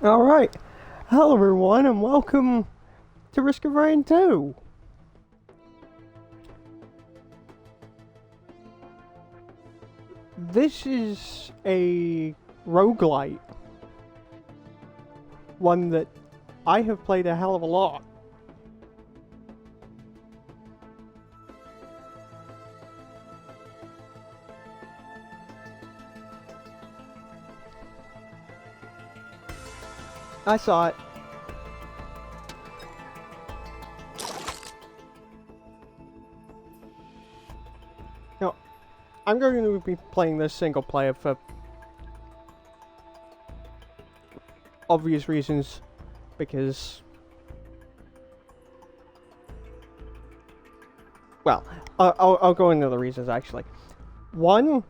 Alright, hello everyone and welcome to Risk of Rain 2. This is a roguelite, one that I have played a hell of a lot. I saw it. Now, I'm going to be playing this single player for obvious reasons, because, well, I'll go into the reasons actually. One,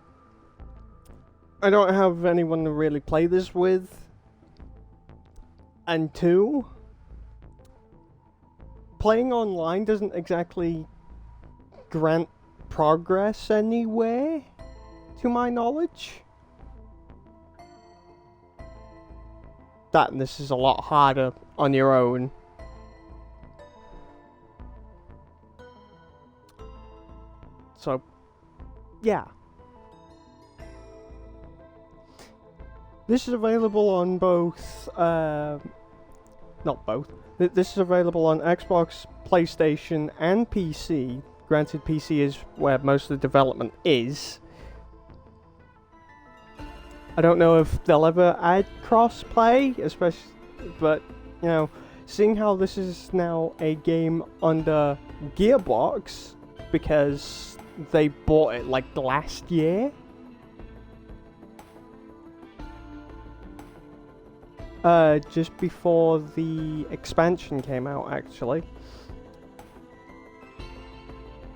I don't have anyone to really play this with. And two, playing online doesn't exactly grant progress anywhere, to my knowledge. That and this is a lot harder on your own. So, yeah. This is available on both, not both. This is available on Xbox, PlayStation, and PC. Granted, PC is where most of the development is. I don't know if they'll ever add cross-play, especially, but, you know, seeing how this is now a game under Gearbox, because they bought it, like, last year. Just before the expansion came out, actually.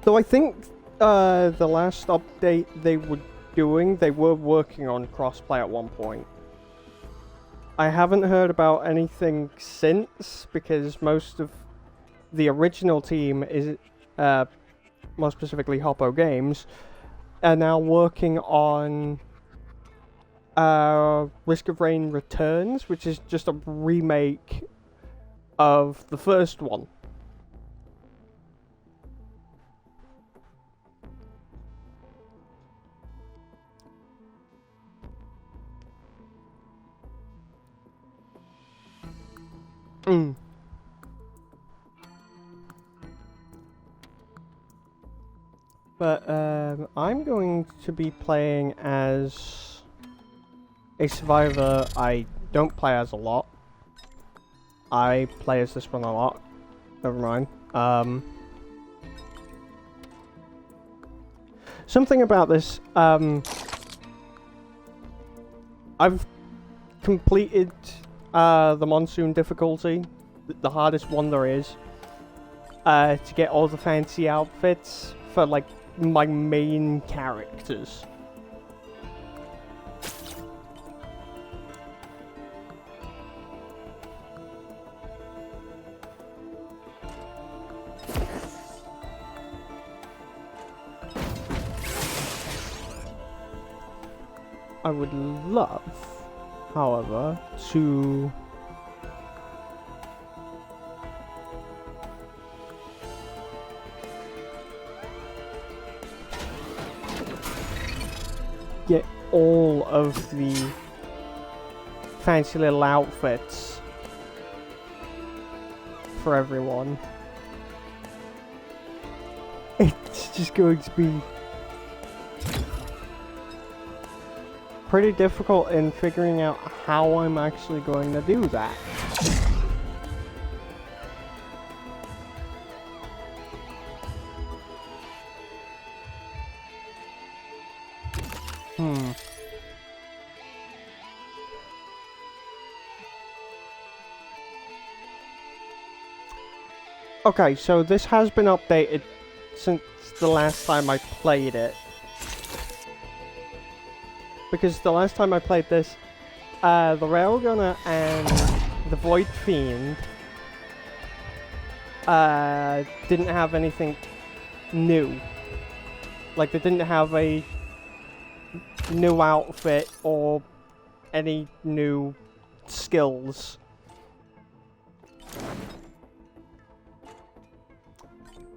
Though I think, the last update they were doing, they were working on crossplay at one point. I haven't heard about anything since, because most of the original team is, more specifically Hoppo Games, are now working on Risk of Rain Returns, which is just a remake of the first one. But I'm going to be playing as a survivor I don't play as a lot. I play as this one a lot. Never mind. Something about this, I've completed the monsoon difficulty, the hardest one there is, to get all the fancy outfits for, like, my main characters. I would love, however, to get all of the fancy little outfits for everyone. It's just going to be pretty difficult in figuring out how I'm actually going to do that. Okay, so this has been updated since the last time I played it. Because the last time I played this, the Railgunner and the Void Fiend didn't have anything new. Like, they didn't have a new outfit or any new skills.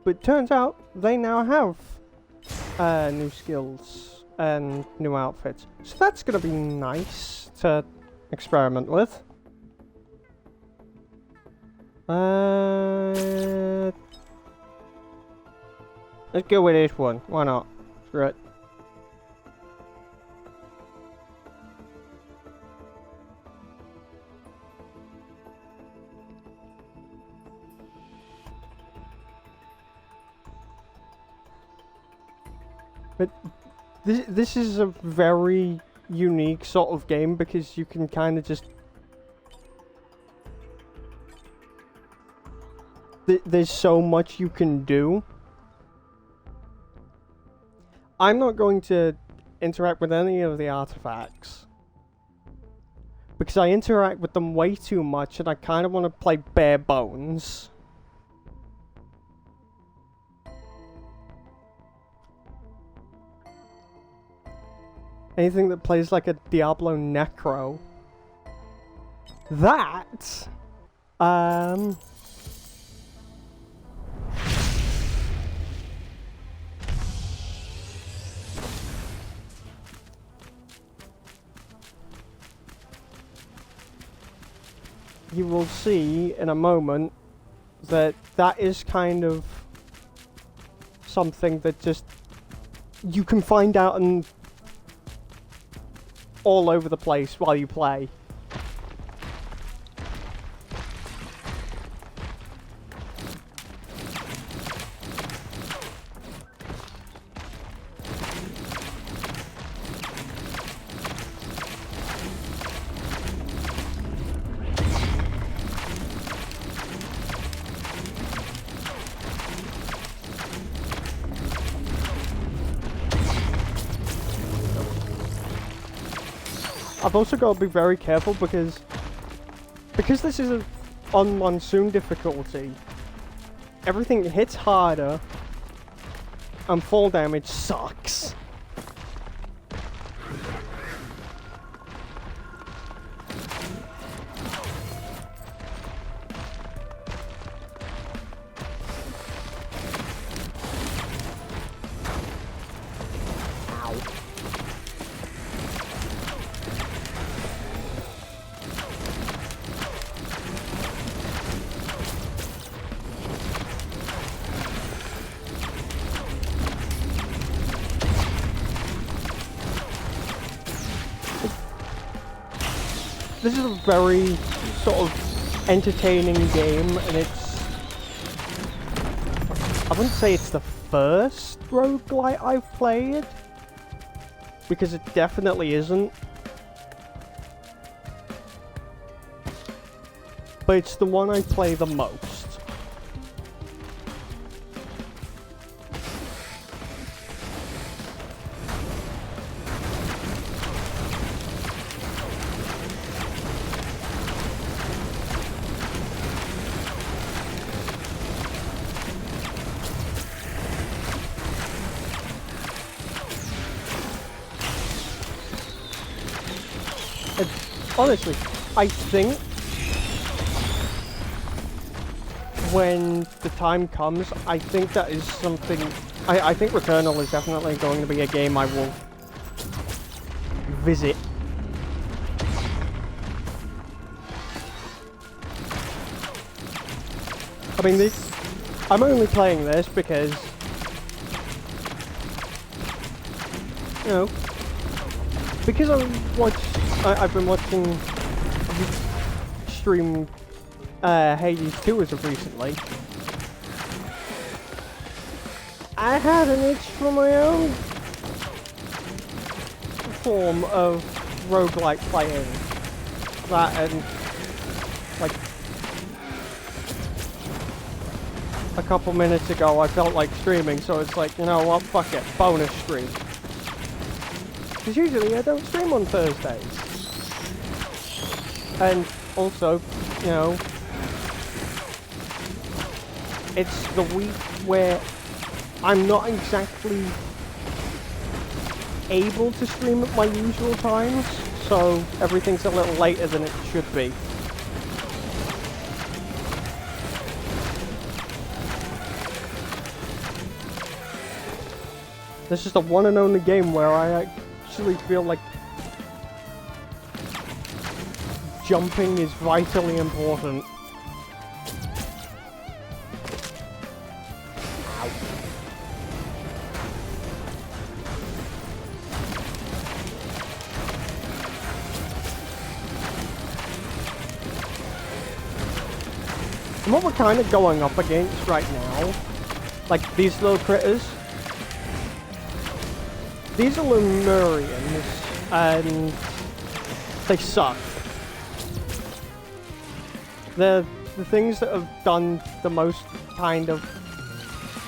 But it turns out they now have new skills and new outfits. So that's going to be nice to experiment with. Let's go with this one. Why not? Screw it. But this is a very unique sort of game because you can kind of just... There's so much you can do. I'm not going to interact with any of the artifacts because I interact with them way too much and I kind of want to play bare bones. Anything that plays like a Diablo Necro. That... you will see in a moment that that is kind of something that just you can find out and all over the place while you play. I've also got to be very careful because this is on monsoon difficulty, everything hits harder and fall damage sucks. This is a very sort of entertaining game, and it's... I wouldn't say it's the first roguelite I've played, because it definitely isn't. But it's the one I play the most. Honestly, I think when the time comes, I think that is something... I think Returnal is definitely going to be a game I will visit. I mean, I'm only playing this because, you know, because I've been watching you stream Hades 2 as of recently. I had an itch for my own form of roguelike playing. That and like a couple minutes ago I felt like streaming, so it's like, you know what, fuck it, bonus stream. Because usually I don't stream on Thursdays. And also, you know, it's the week where I'm not exactly able to stream at my usual times, so everything's a little later than it should be. This is the one and only game where I actually feel like jumping is vitally important. And what we're kind of going up against right now, like these little critters, these are Lemurians, and they suck. They're the things that have done the most kind of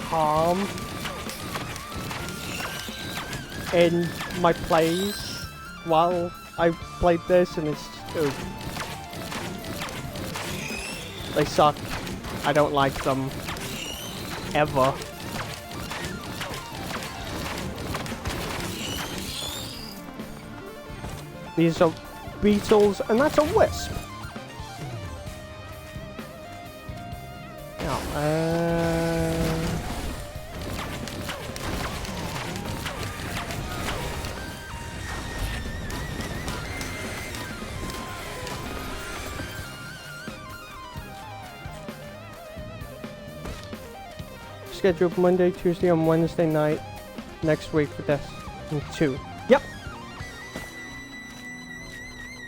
harm in my plays while I played this, and it's... They suck. I don't like them. Ever. These are beetles, and that's a wisp. Now, scheduled Monday, Tuesday, and Wednesday night next week for Destiny 2. Yep.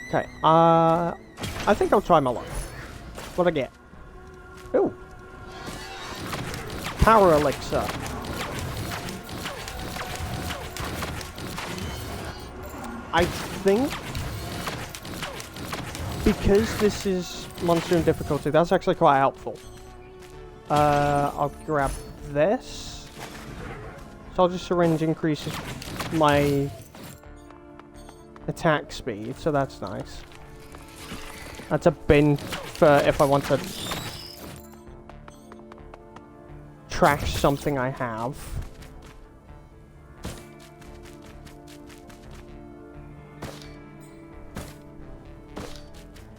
Okay, I think I'll try my luck. What'd I get? Ooh. Power elixir. I think because this is monster and difficulty, that's actually quite helpful. I'll grab this. Soldier syringe increases my attack speed, so that's nice. That's a bin for if I want to trash something I have.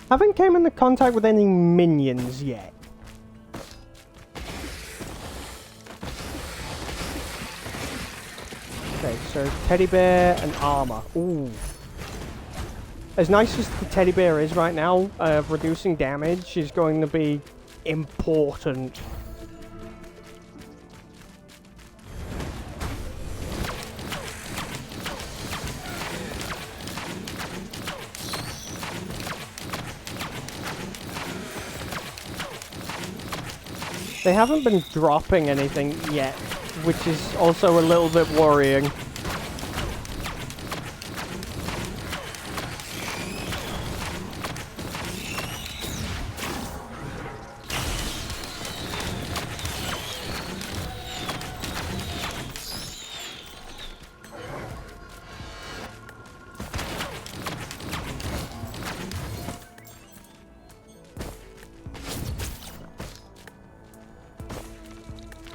Haven't came into contact with any minions yet. Okay, so teddy bear and armor. Ooh. As nice as the teddy bear is right now, reducing damage is going to be important. They haven't been dropping anything yet, which is also a little bit worrying.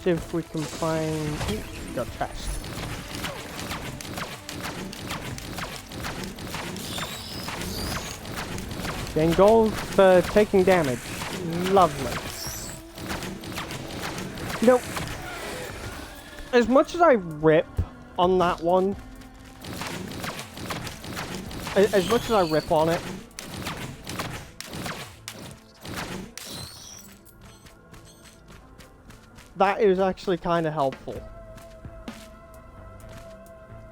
See if we can find... Ooh, got a chest. Gain gold for taking damage. Lovely. You know, as much as I rip on that one, as much as I rip on it, that is actually kind of helpful.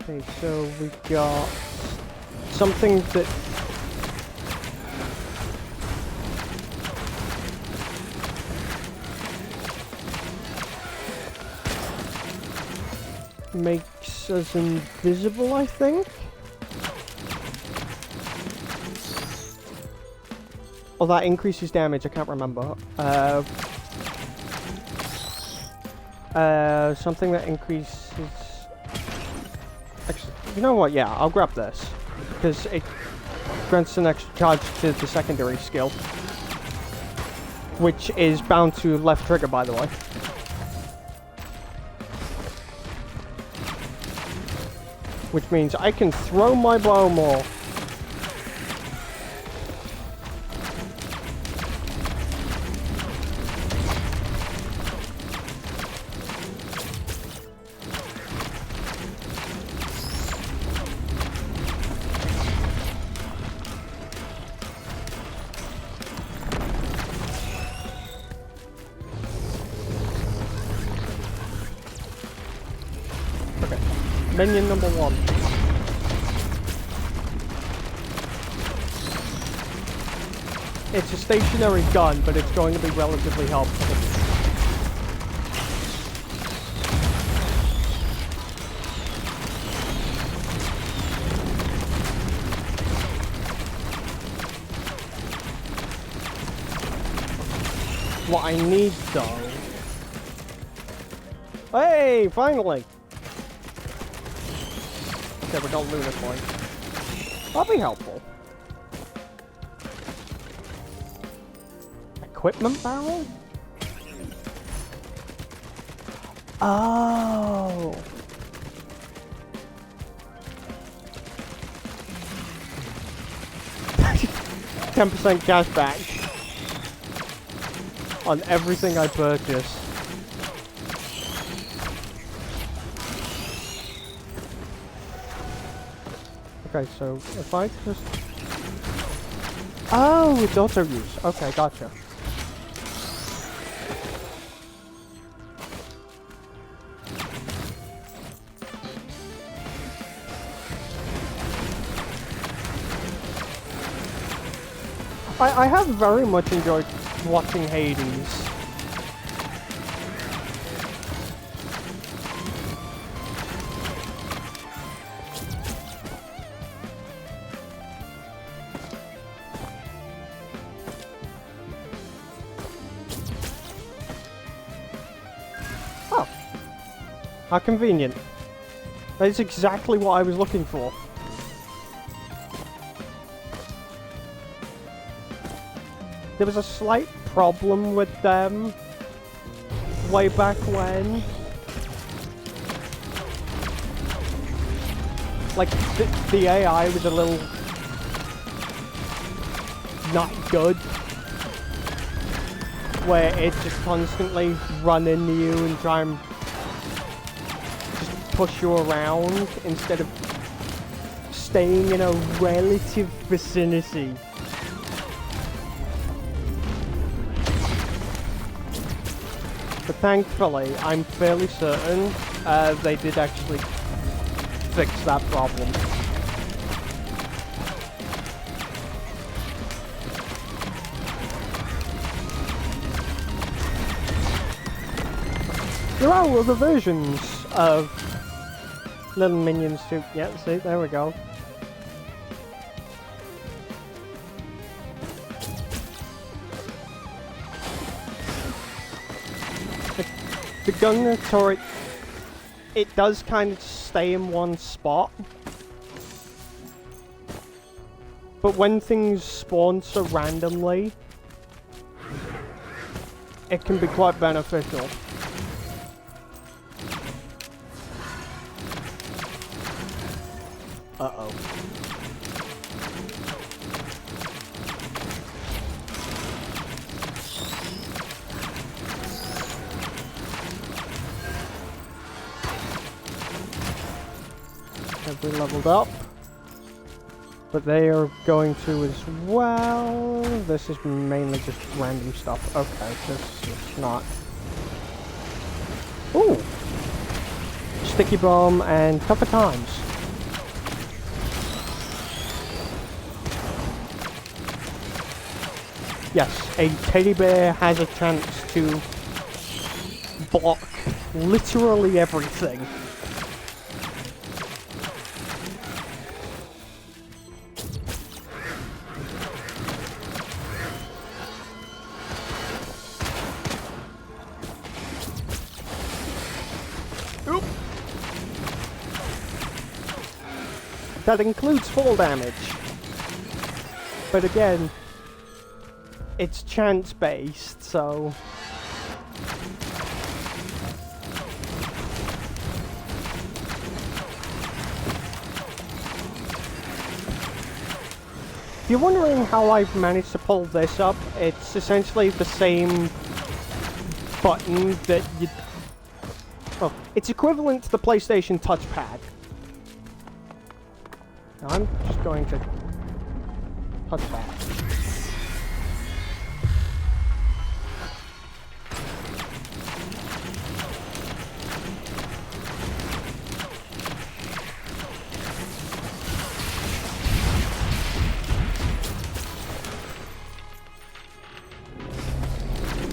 Okay, so we got something that makes us invisible, I think. Oh, that increases damage, I can't remember. Something that increases... Actually, you know what? Yeah, I'll grab this. Because it grants an extra charge to the secondary skill. Which is bound to left trigger, by the way. Which means I can throw my bow more. Minion number 1. It's a stationary gun, but it's going to be relatively helpful. What I need, though... Hey, finally! Okay, we got Lunar Point. That'll be helpful. Equipment barrel? Oh! 10% cash back on everything I purchase. Okay, so if I just... Oh, it's auto use. Okay, gotcha. I have very much enjoyed watching Hades. Oh. How convenient. That is exactly what I was looking for. There was a slight problem with them way back when. Like, the AI was a little not good. Where it just constantly run into you and try and just push you around instead of staying in a relative vicinity. But thankfully, I'm fairly certain they did actually fix that problem. There are other versions of little minions too. Yeah, see, there we go. The gun turret, it does kind of stay in one spot. But when things spawn so randomly, it can be quite beneficial. Uh-oh. Have we leveled up? But they are going to as well. This is mainly just random stuff. Okay, this is not. Ooh! Sticky bomb and tougher times. Yes, a teddy bear has a chance to block literally everything. Oop. That includes fall damage. But again, it's chance based, so if you're wondering how I've managed to pull this up, it's essentially the same button that you... Well, it's equivalent to the PlayStation touchpad. Now I'm just going to touch that.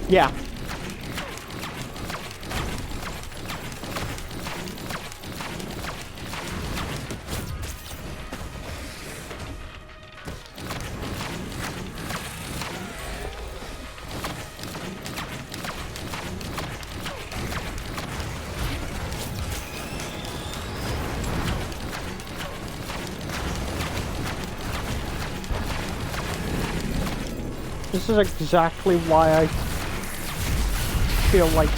Yeah. This is exactly why I feel like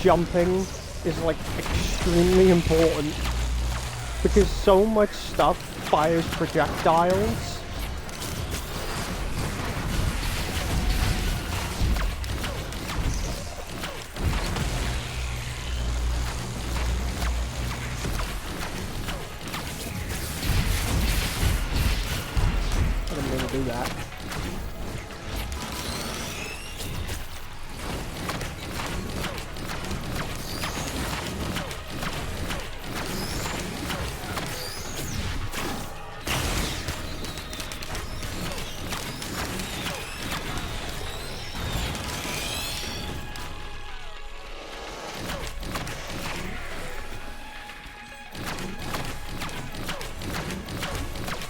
jumping is like extremely important, because so much stuff fires projectiles. I didn't mean to do that.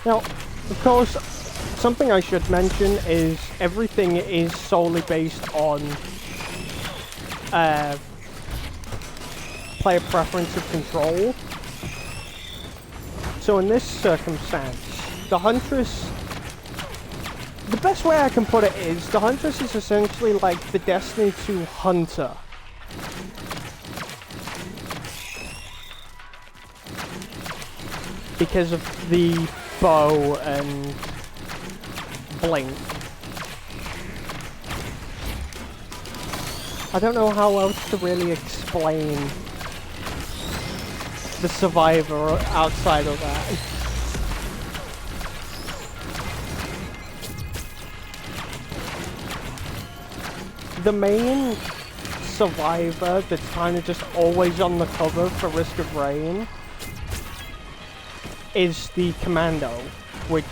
Now, of course, something I should mention is everything is solely based on player preference of control. So in this circumstance, the Huntress, the best way I can put it is, the Huntress is essentially like the Destiny 2 Hunter. Because of the bow and blink. I don't know how else to really explain the Survivor outside of that. The main Survivor that's kind of just always on the cover for Risk of Rain is the Commando, which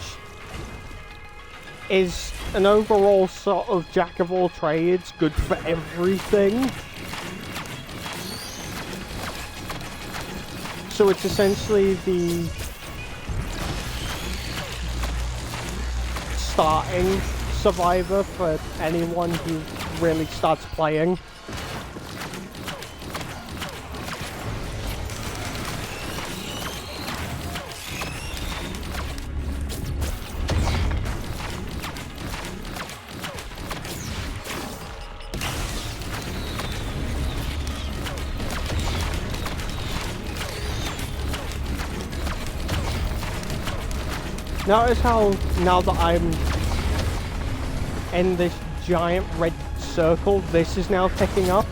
is an overall sort of jack of all trades, good for everything. So it's essentially the starting Survivor for anyone who really starts playing. Notice how, now that I'm in this giant red circle, this is now picking up.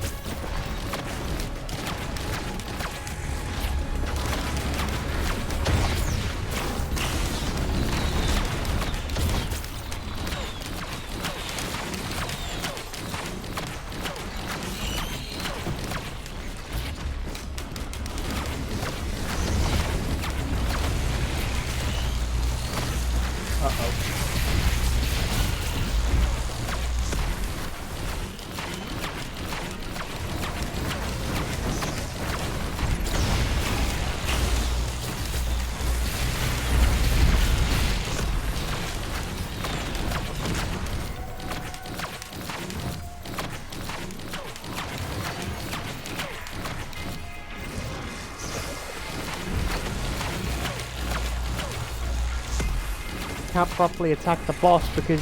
Can't properly attack the boss because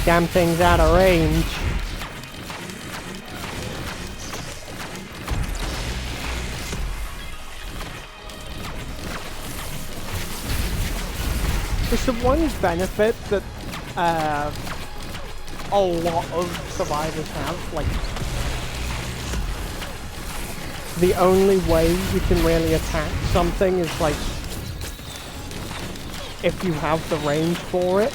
damn thing's out of range. It's the one benefit that a lot of survivors have. Like, the only way you can really attack something is like if you have the range for it.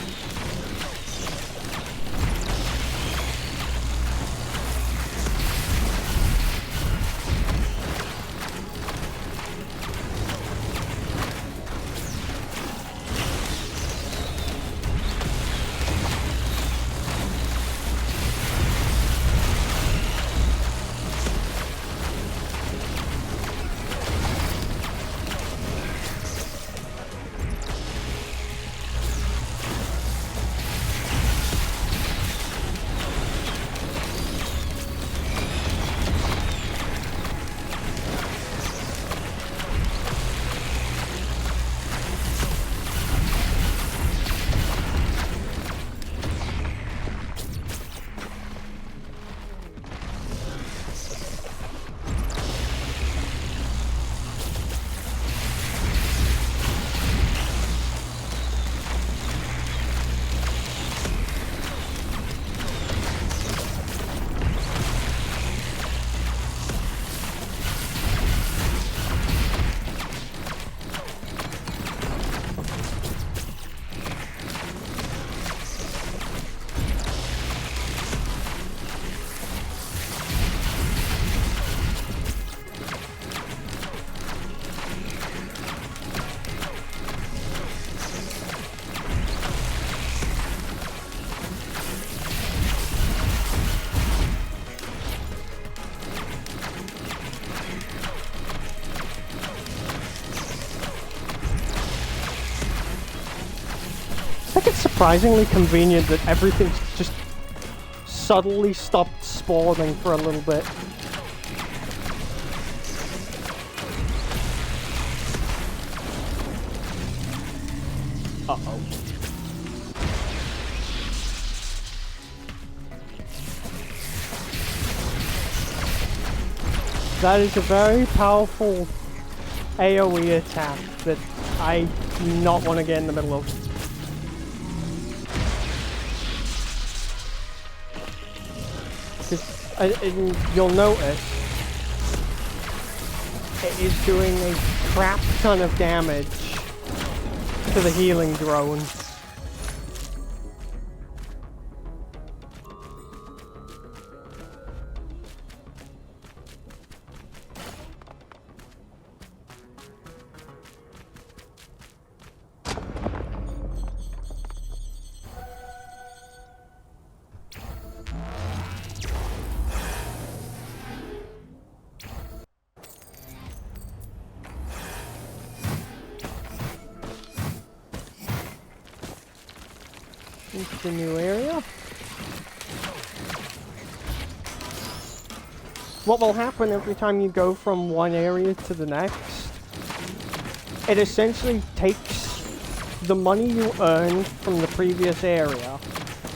think it's surprisingly convenient that everything's just suddenly stopped spawning for a little bit. Uh-oh. That is a very powerful AoE attack that I do not want to get in the middle of. Because you'll notice it is doing a crap ton of damage to the healing drone. Into the new area. What will happen every time you go from one area to the next, it essentially takes the money you earned from the previous area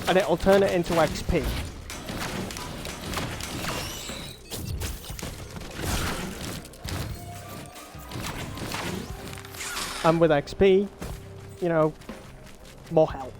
and it'll turn it into XP. And with XP, you know, more health.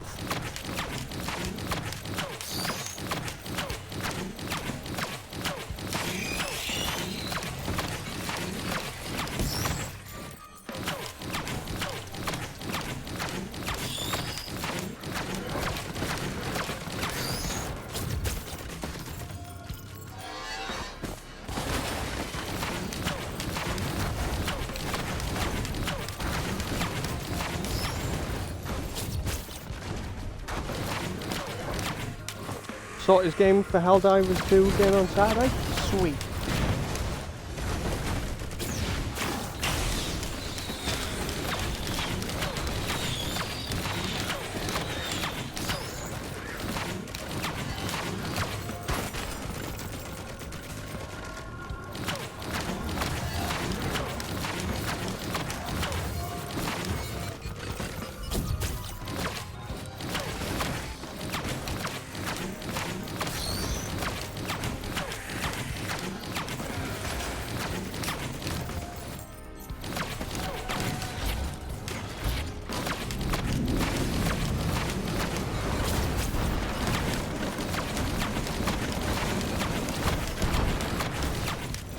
Sort his game for Helldivers 2 again on Saturday? Sweet.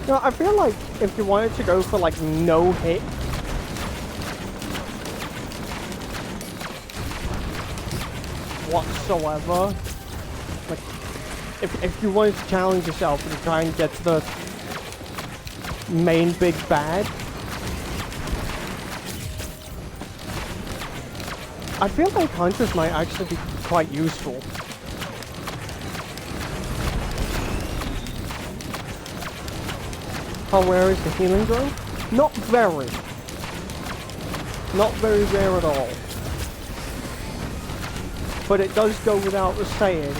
No, I feel like if you wanted to go for like no hit whatsoever, like if you wanted to challenge yourself and try and get to the main big bad, I feel like hunters might actually be quite useful. How rare is the healing drone? Not very. Not very rare at all. But it does go without saying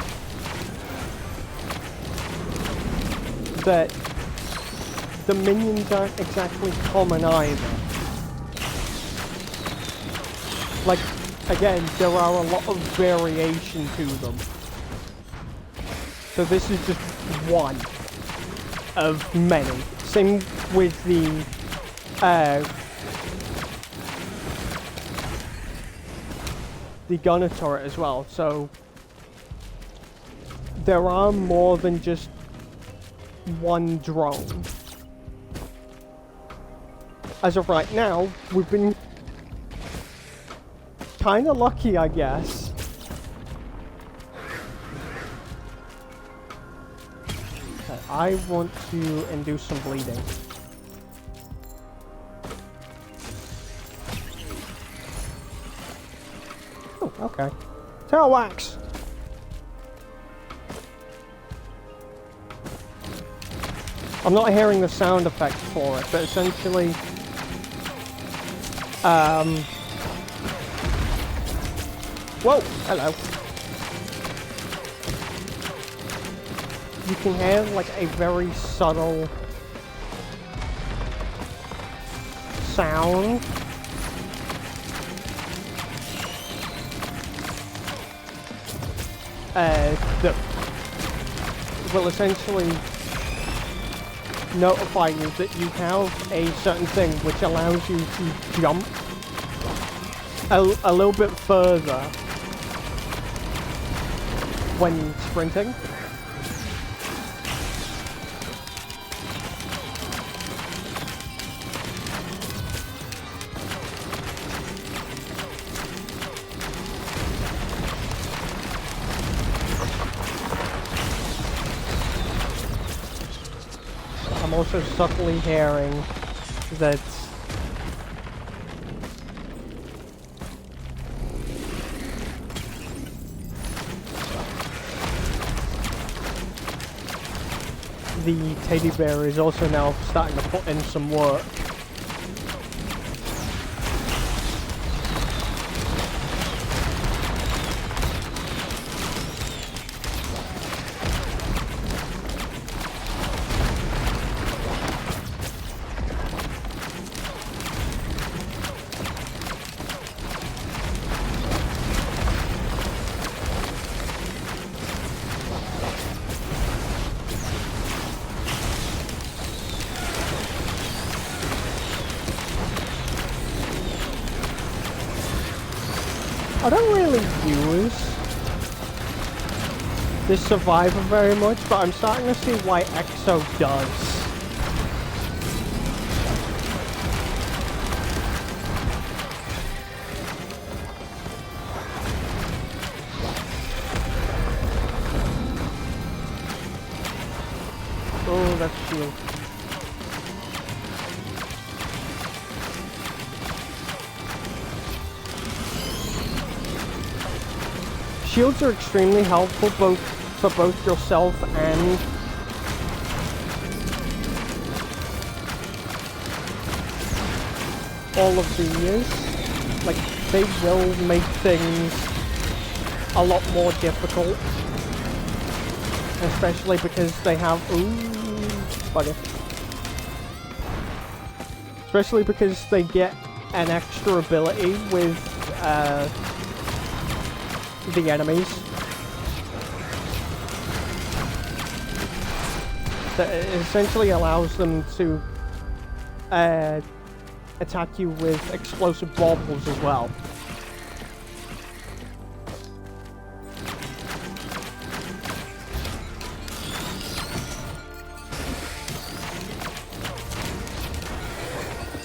that the minions aren't exactly common either. Like, again, there are a lot of variation to them. So this is just one of many. Same with the gunner turret as well. So there are more than just one drone. As of right now, we've been kind of lucky, I guess. Okay, I want to induce some bleeding. Oh, okay. Tail wax! I'm not hearing the sound effect for it, but essentially, Whoa! Hello. You can hear like a very subtle sound. That will essentially notify you that you have a certain thing which allows you to jump a little bit further when sprinting. I'm also subtly hearing that the teddy bear is also now starting to put in some work. I don't really use this survivor very much, but I'm starting to see why EXO does. Oh, that's shield. Shields are extremely helpful for both yourself and all of these. Like, they will make things a lot more difficult. Especially because they have... Ooh, bugger. Especially because they get an extra ability with, the enemies that essentially allows them to attack you with explosive baubles as well.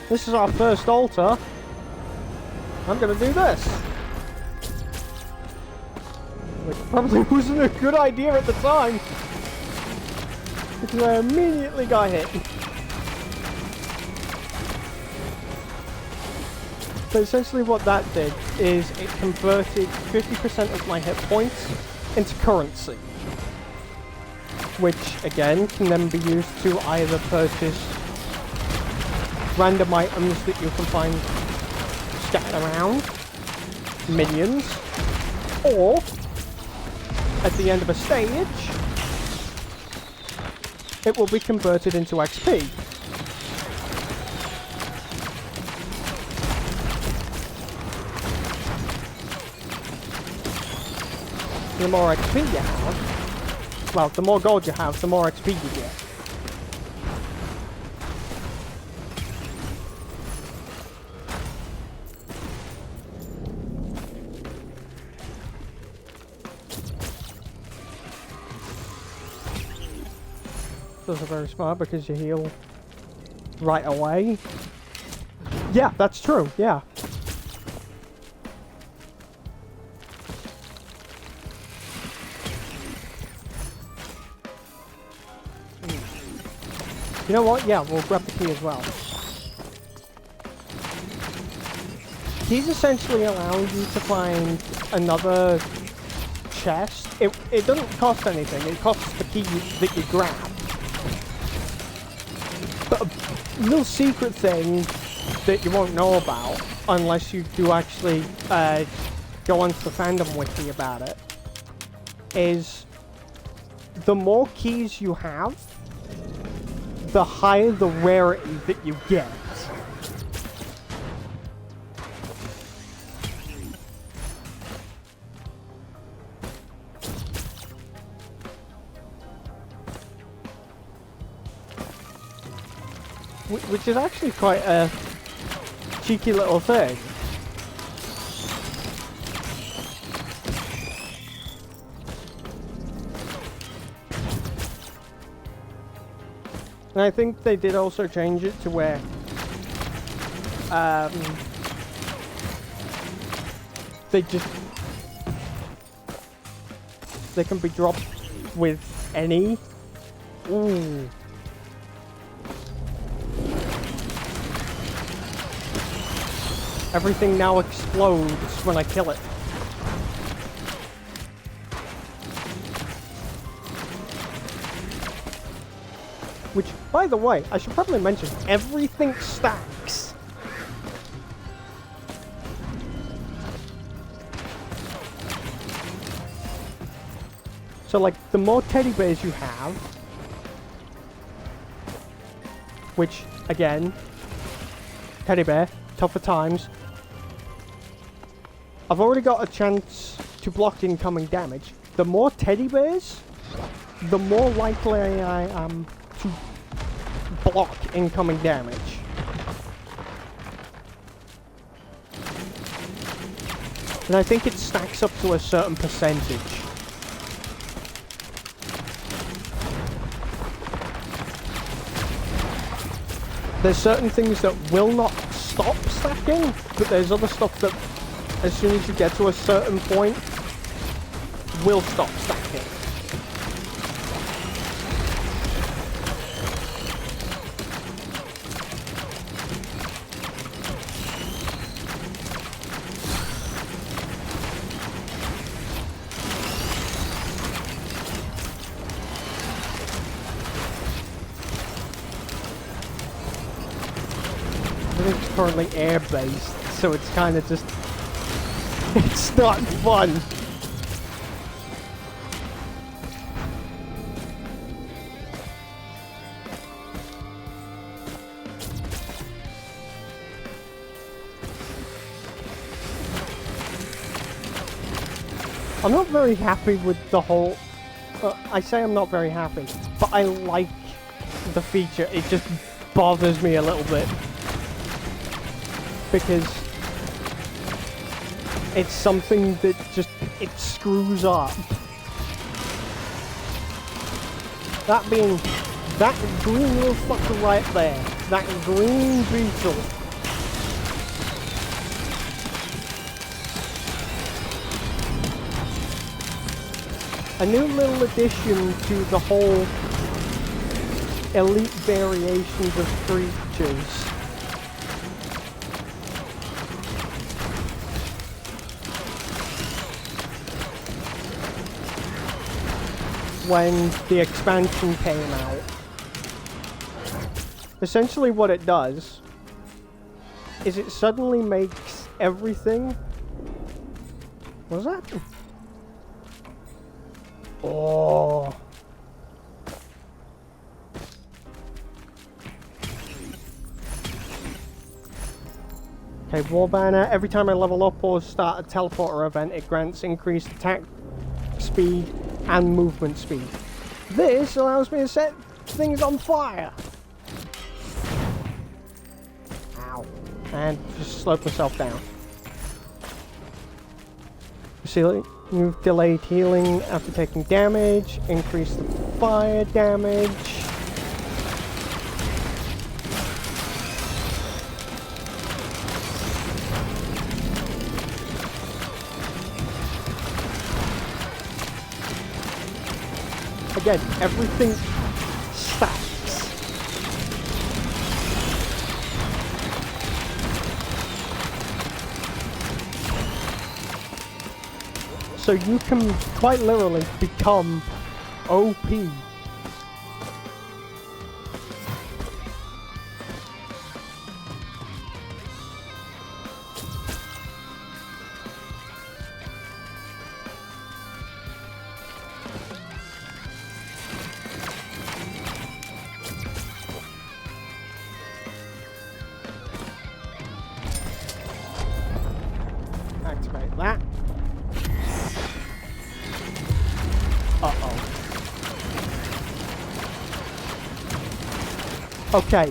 This is our first altar. I'm gonna do this. Which probably wasn't a good idea at the time, because I immediately got hit. But essentially what that did is it converted 50% of my hit points into currency, which again can then be used to either purchase random items that you can find scattered around, minions, or at the end of a stage, it will be converted into XP. The more XP you have, well, the more gold you have, the more XP you get. Those are very smart because you heal right away. Yeah, that's true, yeah. You know what? Yeah, we'll grab the key as well. Keys essentially allow you to find another chest. It doesn't cost anything, it costs the key that you grab. But a little secret thing that you won't know about unless you do actually go onto the fandom wiki about it, is the more keys you have, the higher the rarity that you get. Which is actually quite a cheeky little thing. And I think they did also change it to where they can be dropped with any. Ooh. Everything now explodes when I kill it. Which, by the way, I should probably mention, everything stacks. So, like, the more teddy bears you have, which, again, teddy bear, tougher times. I've already got a chance to block incoming damage. The more teddy bears, the more likely I am to block incoming damage. And I think it stacks up to a certain percentage. There's certain things that will not stop stacking, but there's other stuff that, as soon as you get to a certain point, will stop stacking. It's currently air-based, so it's kind of just... it's not fun! I'm not very happy with the whole... I say I'm not very happy, but I like the feature. It just bothers me a little bit. Because it's something that just, it screws up. That being, that green little fucker right there, that green beetle. A new little addition to the whole elite variations of creatures. When the expansion came out. Essentially what it does is it suddenly makes everything... What was that? Oh. Okay, War Banner. Every time I level up or start a teleporter event, it grants increased attack speed and movement speed. This allows me to set things on fire. Ow. And just slope myself down. See, you've delayed healing after taking damage, increase the fire damage. Again, everything stacks. So you can quite literally become OP. Okay.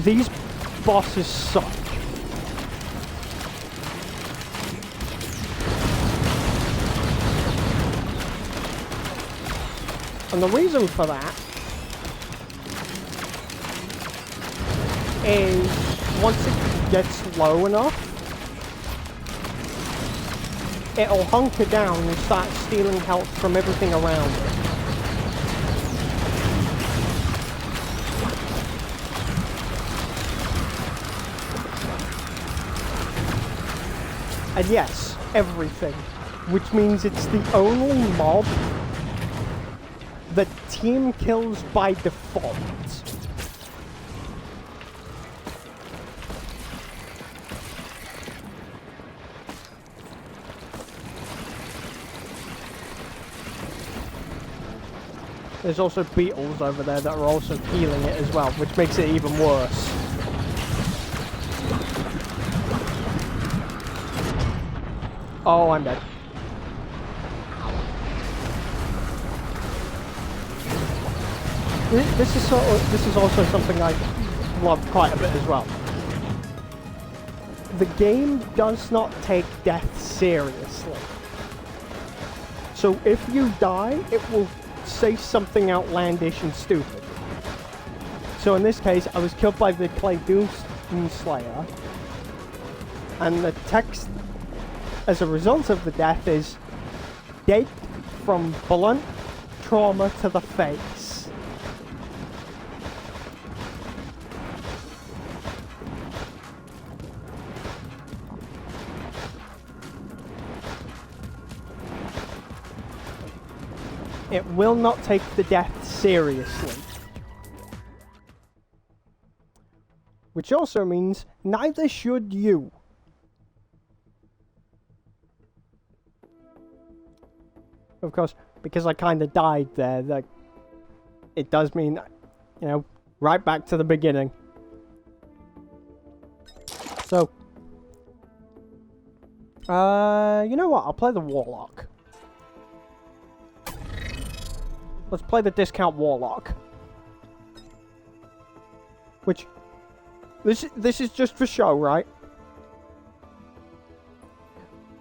These bosses suck. And the reason for that is once it gets low enough, it'll hunker down and start stealing health from everything around it. And yes, everything. Which means it's the only mob that team kills by default. There's also beetles over there that are also healing it as well, which makes it even worse. Oh, I'm dead. This is also something I love quite a bit as well. The game does not take death seriously. So if you die, it will say something outlandish and stupid. So in this case, I was killed by the Clay Doom Slayer, and the text as a result of the death is dead from blunt trauma to the face. It will not take the death seriously. Which also means neither should you. Of course, because I kind of died there, that it does mean, you know, right back to the beginning. So, you know what? I'll play the Warlock. Let's play the discount Warlock. Which, this is just for show, right?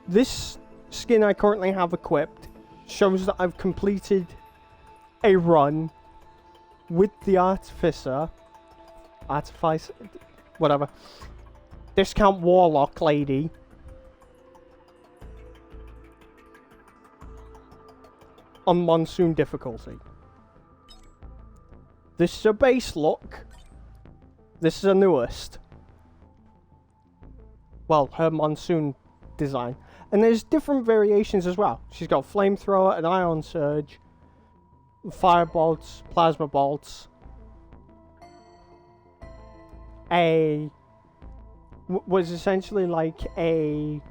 This skin I currently have equipped shows that I've completed a run with the Artificer, whatever, discount Warlock lady. On Monsoon difficulty. This is a base look. This is a newest. Well, her Monsoon design. And there's different variations as well. She's got Flamethrower, an Ion Surge, Fire Bolts, Plasma Bolts, was essentially like a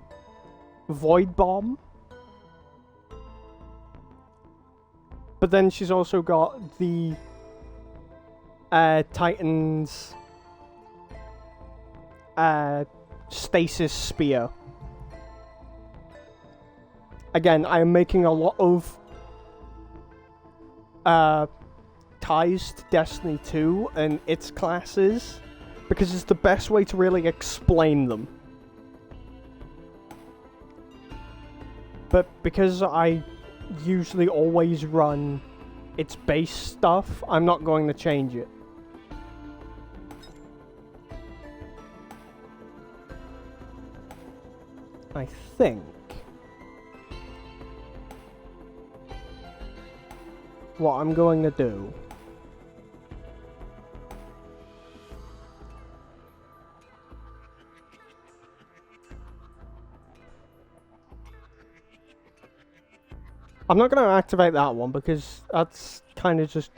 Void Bomb. But then she's also got the Titan's Stasis Spear. Again, I am making a lot of ties to Destiny 2 and its classes because it's the best way to really explain them. But because I usually always run its base stuff, I'm not going to change it. I think what I'm going to do I'm not going to activate that one because that's kind of just...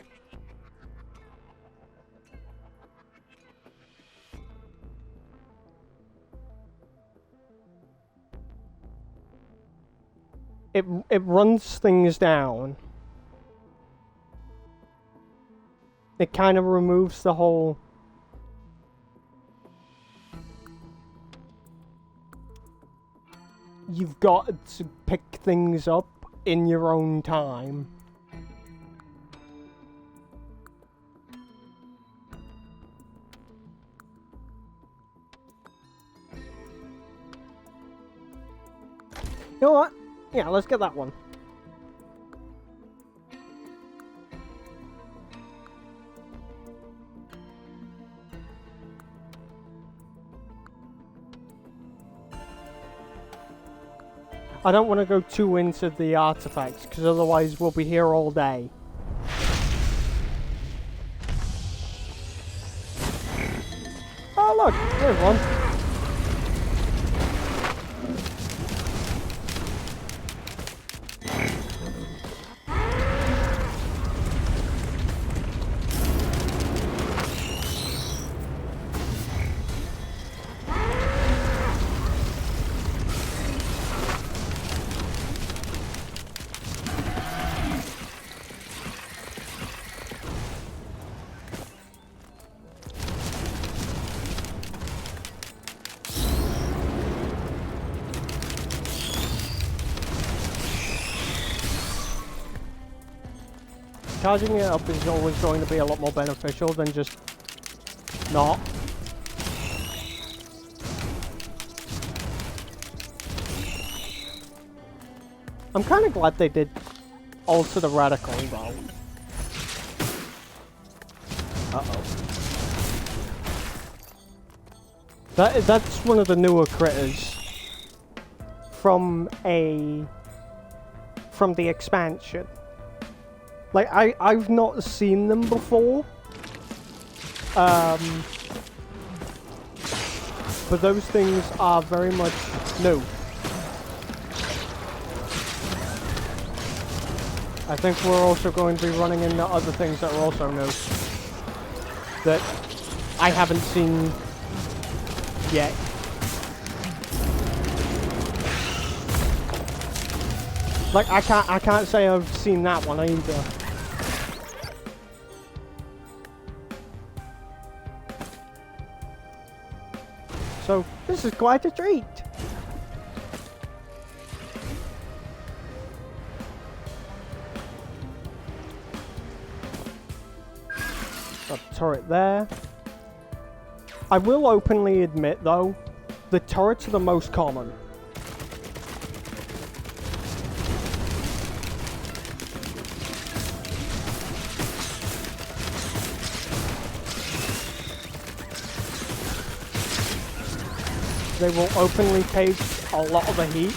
It runs things down. It kind of removes the whole... You've got to pick things up in your own time. You know what? Yeah, let's get that one. I don't want to go too into the artifacts, because otherwise we'll be here all day. Oh look, there's one. Charging it up is always going to be a lot more beneficial than just not. I'm kind of glad they did alter the radical though. Uh-oh. That's one of the newer critters from the expansion. Like, I've not seen them before. But those things are very much new. I think we're also going to be running into other things that are also new. That I haven't seen yet. Like, I can't say I've seen that one either. So, this is quite a treat. A turret there. I will openly admit, though, the turrets are the most common. They will openly take a lot of the heat.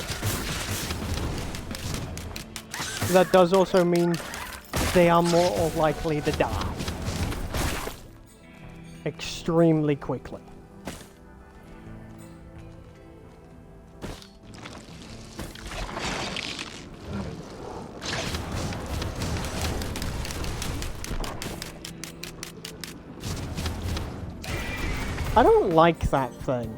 That does also mean they are more likely to die. Extremely quickly. I don't like that thing.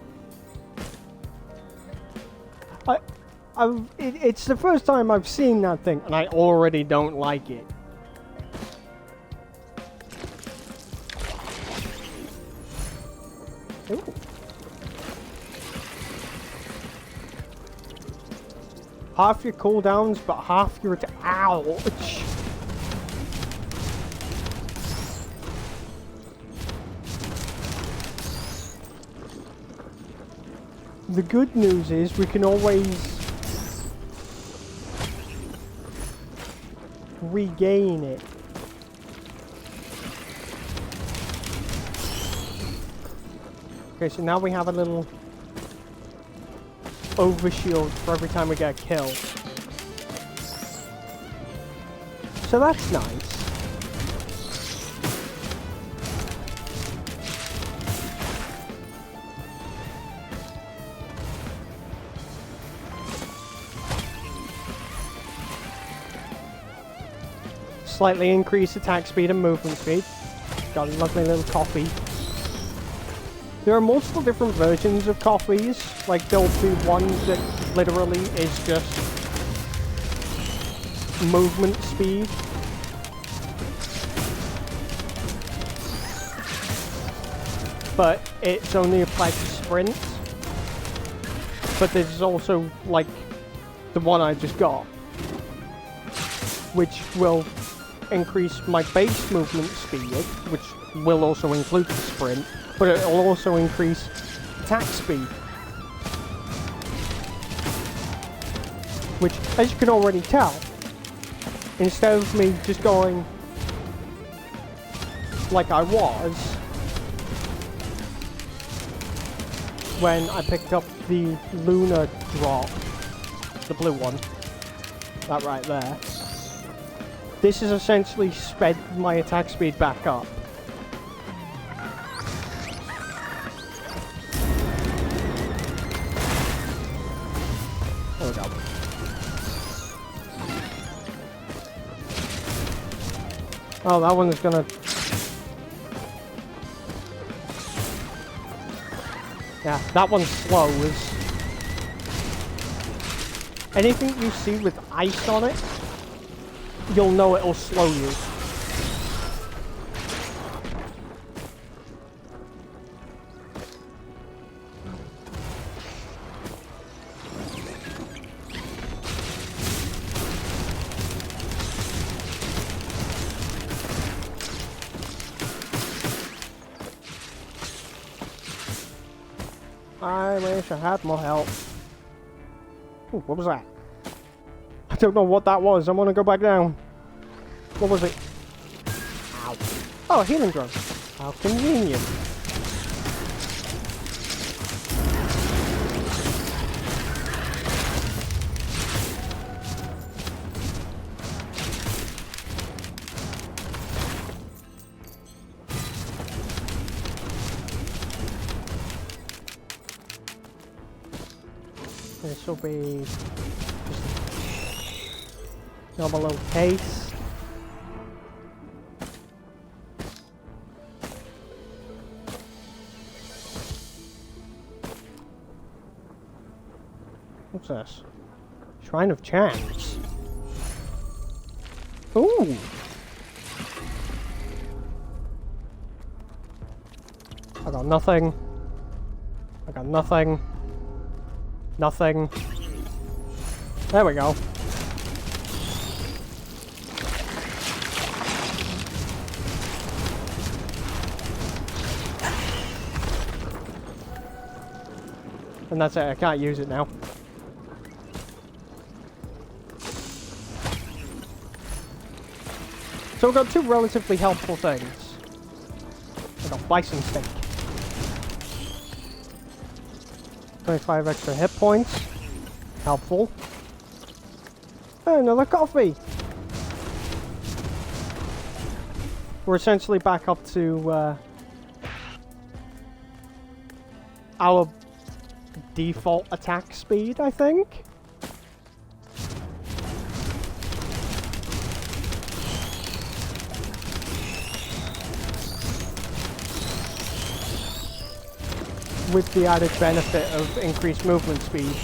It's the first time I've seen that thing, and I already don't like it. Ooh. Half your cooldowns, but half your ouch! The good news is we can always regain it. Okay, so now we have a little overshield for every time we get killed. So that's nice. Slightly increased attack speed and movement speed. Got a lovely little coffee. There are multiple different versions of coffees. Like, there'll be one that literally is just movement speed. But it's only applied to sprints. But there's also, like, the one I just got, which will increase my base movement speed, which will also include the sprint, but it will also increase attack speed. which, as you can already tell, instead of me just going like I was when I picked up the lunar drop, the blue one, that right there, this has essentially sped my attack speed back up. There we go. Oh, that one is gonna... Yeah, that one slows. Anything you see with ice on it, you'll know it'll slow you. I wish I had more help. Ooh, what was that? I don't know what that was. I want to go back down. What was it? Ow. Oh, a healing drug. How convenient. This will be just a normal little case. What's this? Shrine of Chance. Ooh! I got nothing. I got nothing. Nothing. There we go. And that's it, I can't use it now. So we've got two relatively helpful things. I got bison steak. 25 extra hit points. Helpful. And another coffee. We're essentially back up to our default attack speed, I think. With the added benefit of increased movement speed.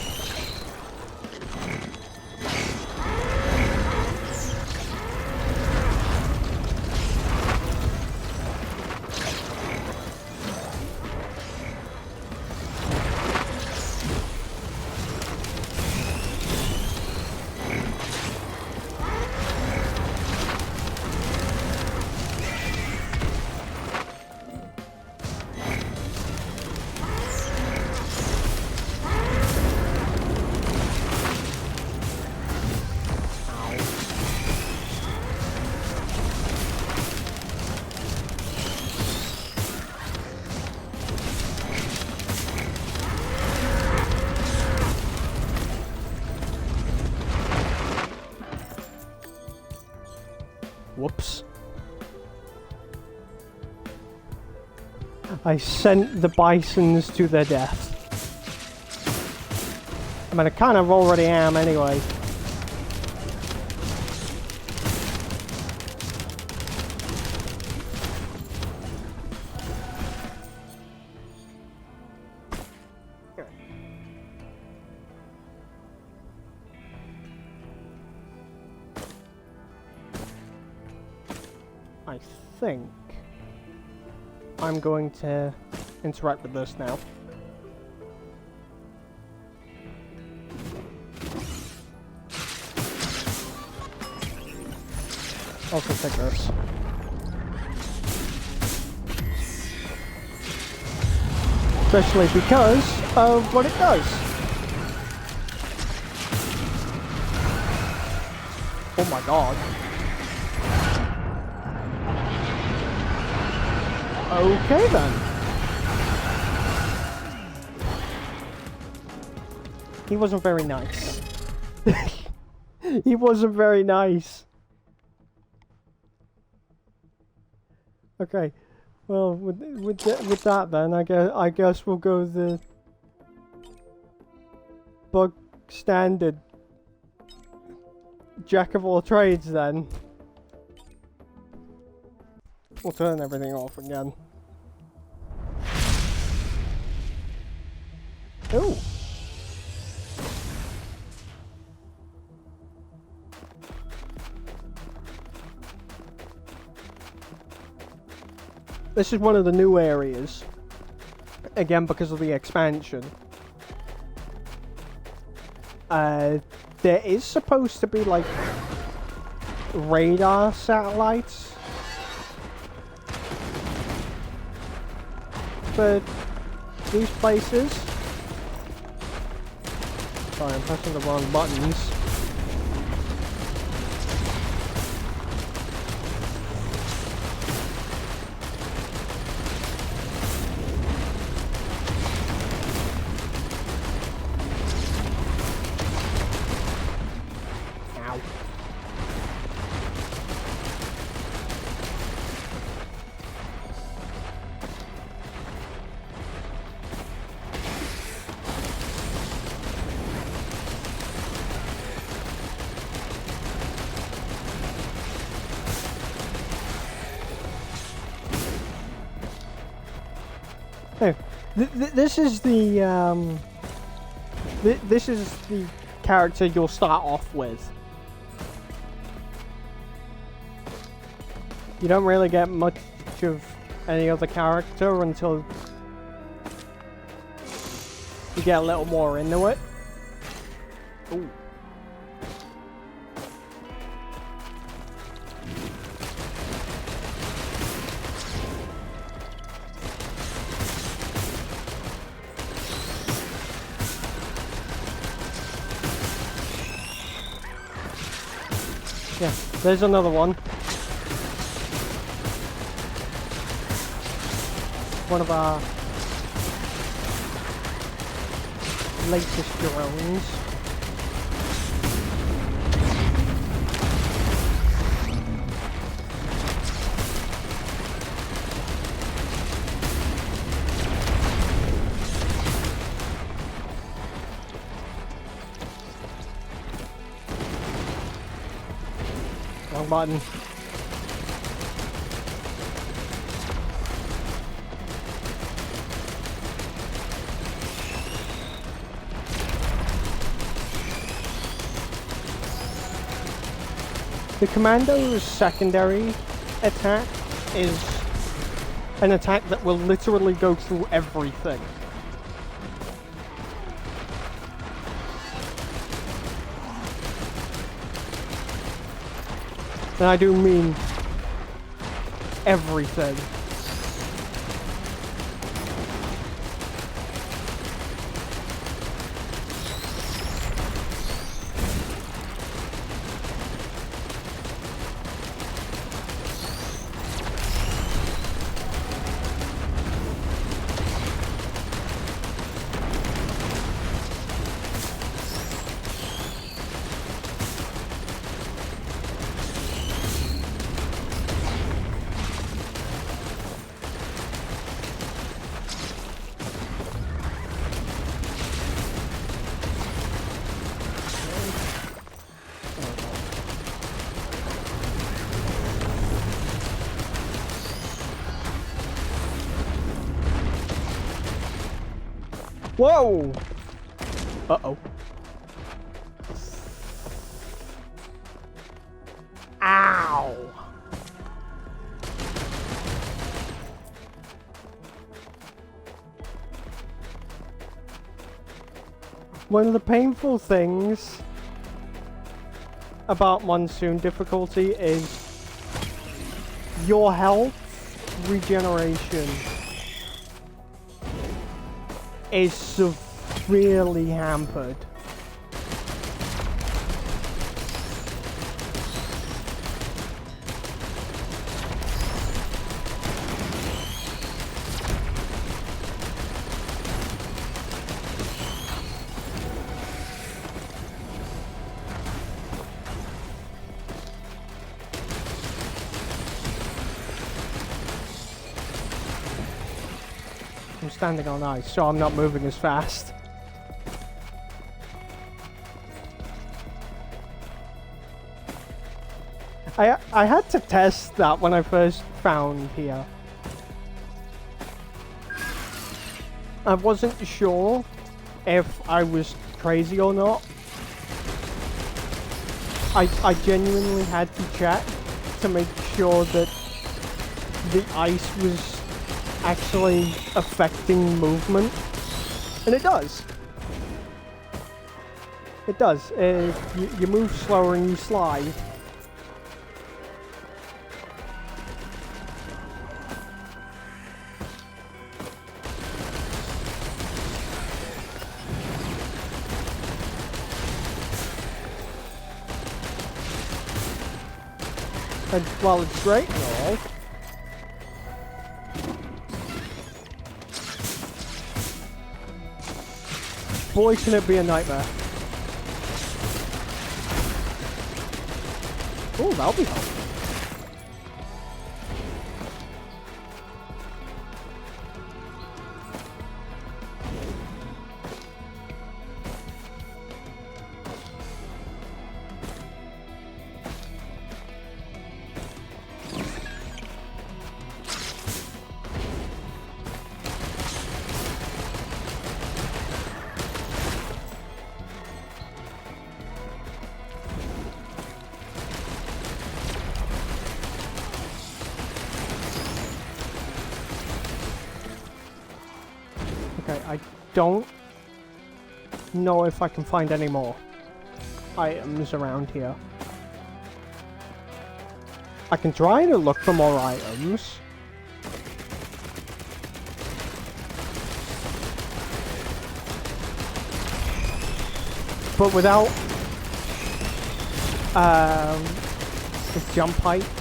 Whoops. I sent the bisons to their death. I mean, I kind of already am anyway. I think I'm going to interact with this now. Also take this. Especially because of what it does. Oh my god. Okay then. He wasn't very nice. He wasn't very nice. Okay. Well, with that then, I guess we'll go the bug standard jack of all trades then. We'll turn everything off again. Ooh. This is one of the new areas. Again, because of the expansion. There is supposed to be like radar satellites for these places. Sorry, I'm pressing the wrong buttons. This is the this is the character you'll start off with. You don't really get much of any other character until you get a little more into it. Ooh. Yeah, there's another one. One of our latest drones. Wrong button. The Commando's secondary attack is an attack that will literally go through everything. And I do mean everything. Whoa! Uh-oh. Ow! One of the painful things about Monsoon difficulty is your health regeneration is severely hampered. I'm standing on ice, so I'm not moving as fast. I had to test that when I first found here. I wasn't sure if I was crazy or not. I genuinely had to check to make sure that the ice was actually affecting movement. And it does. It does. You move slower and you slide. And while it's great and all, boy can it be a nightmare. Oh, that'll be helpful. Okay, I don't know if I can find any more items around here. I can try to look for more items. But without the jump heights.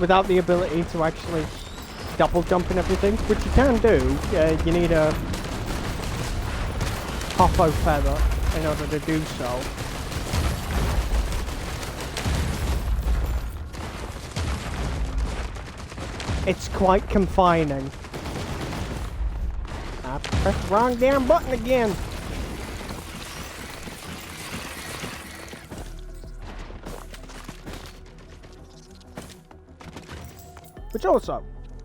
Without the ability to actually double jump and everything, which you can do, you need a Hopo feather in order to do so. It's quite confining. I pressed the wrong damn button again. Which also,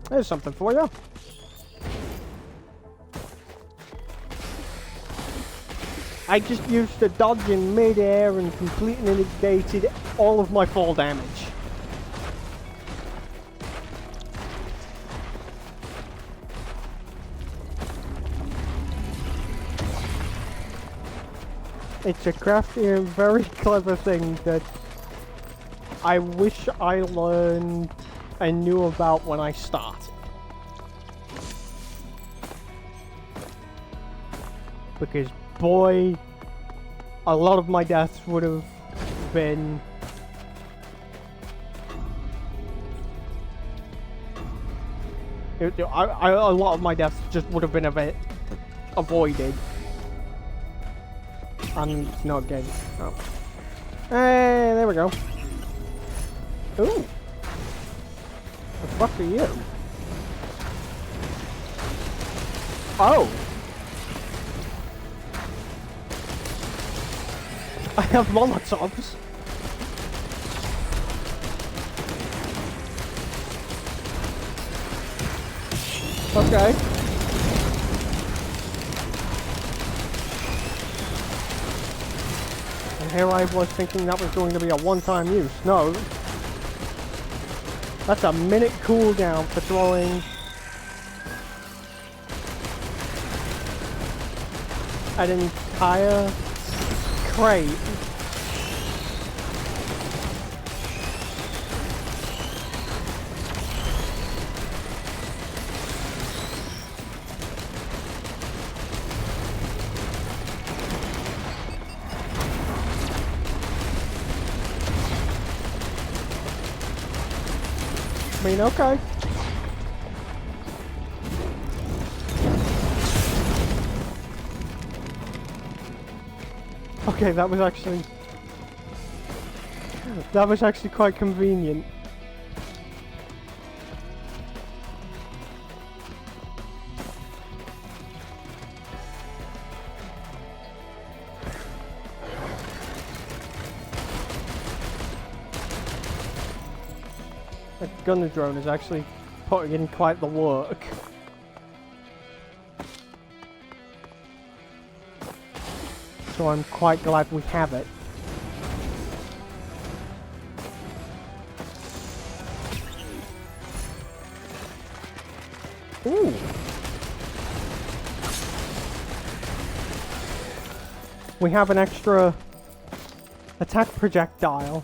there's something for you. I just used to dodge in mid-air and completely negated all of my fall damage. It's a crafty and very clever thing that I wish I learned and knew about when I started. Because boy, a lot of my deaths would have been a lot of my deaths just would have been avoided. I'm not getting. Oh. Hey, there we go. Ooh. The fuck are you? Oh! I have Molotovs. Okay. And here I was thinking that was going to be a one-time use. No. That's a minute cooldown for throwing an entire crate. I mean, okay. Okay, that was actually... That was actually quite convenient. The gunner drone is actually putting in quite the work. So I'm quite glad we have it. Ooh. We have an extra attack projectile.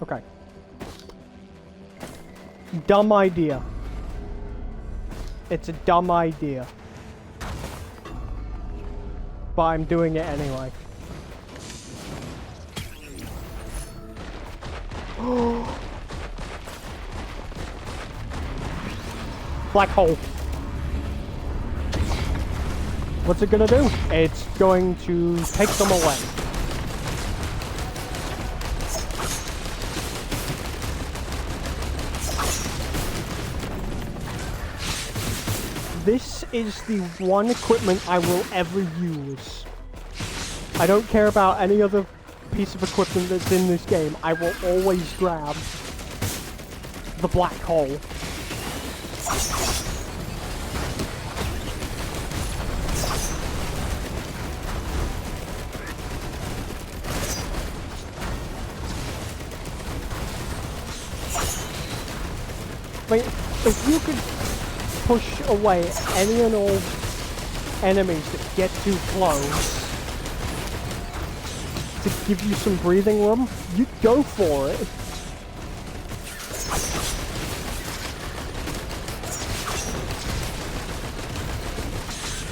Okay. Dumb idea. It's a dumb idea. But I'm doing it anyway. Black hole. What's it gonna do? It's going to take them away. This is the one equipment I will ever use. I don't care about any other piece of equipment that's in this game. I will always grab the black hole. I mean, if you could push away any and all enemies that get too close to give you some breathing room, you go for it.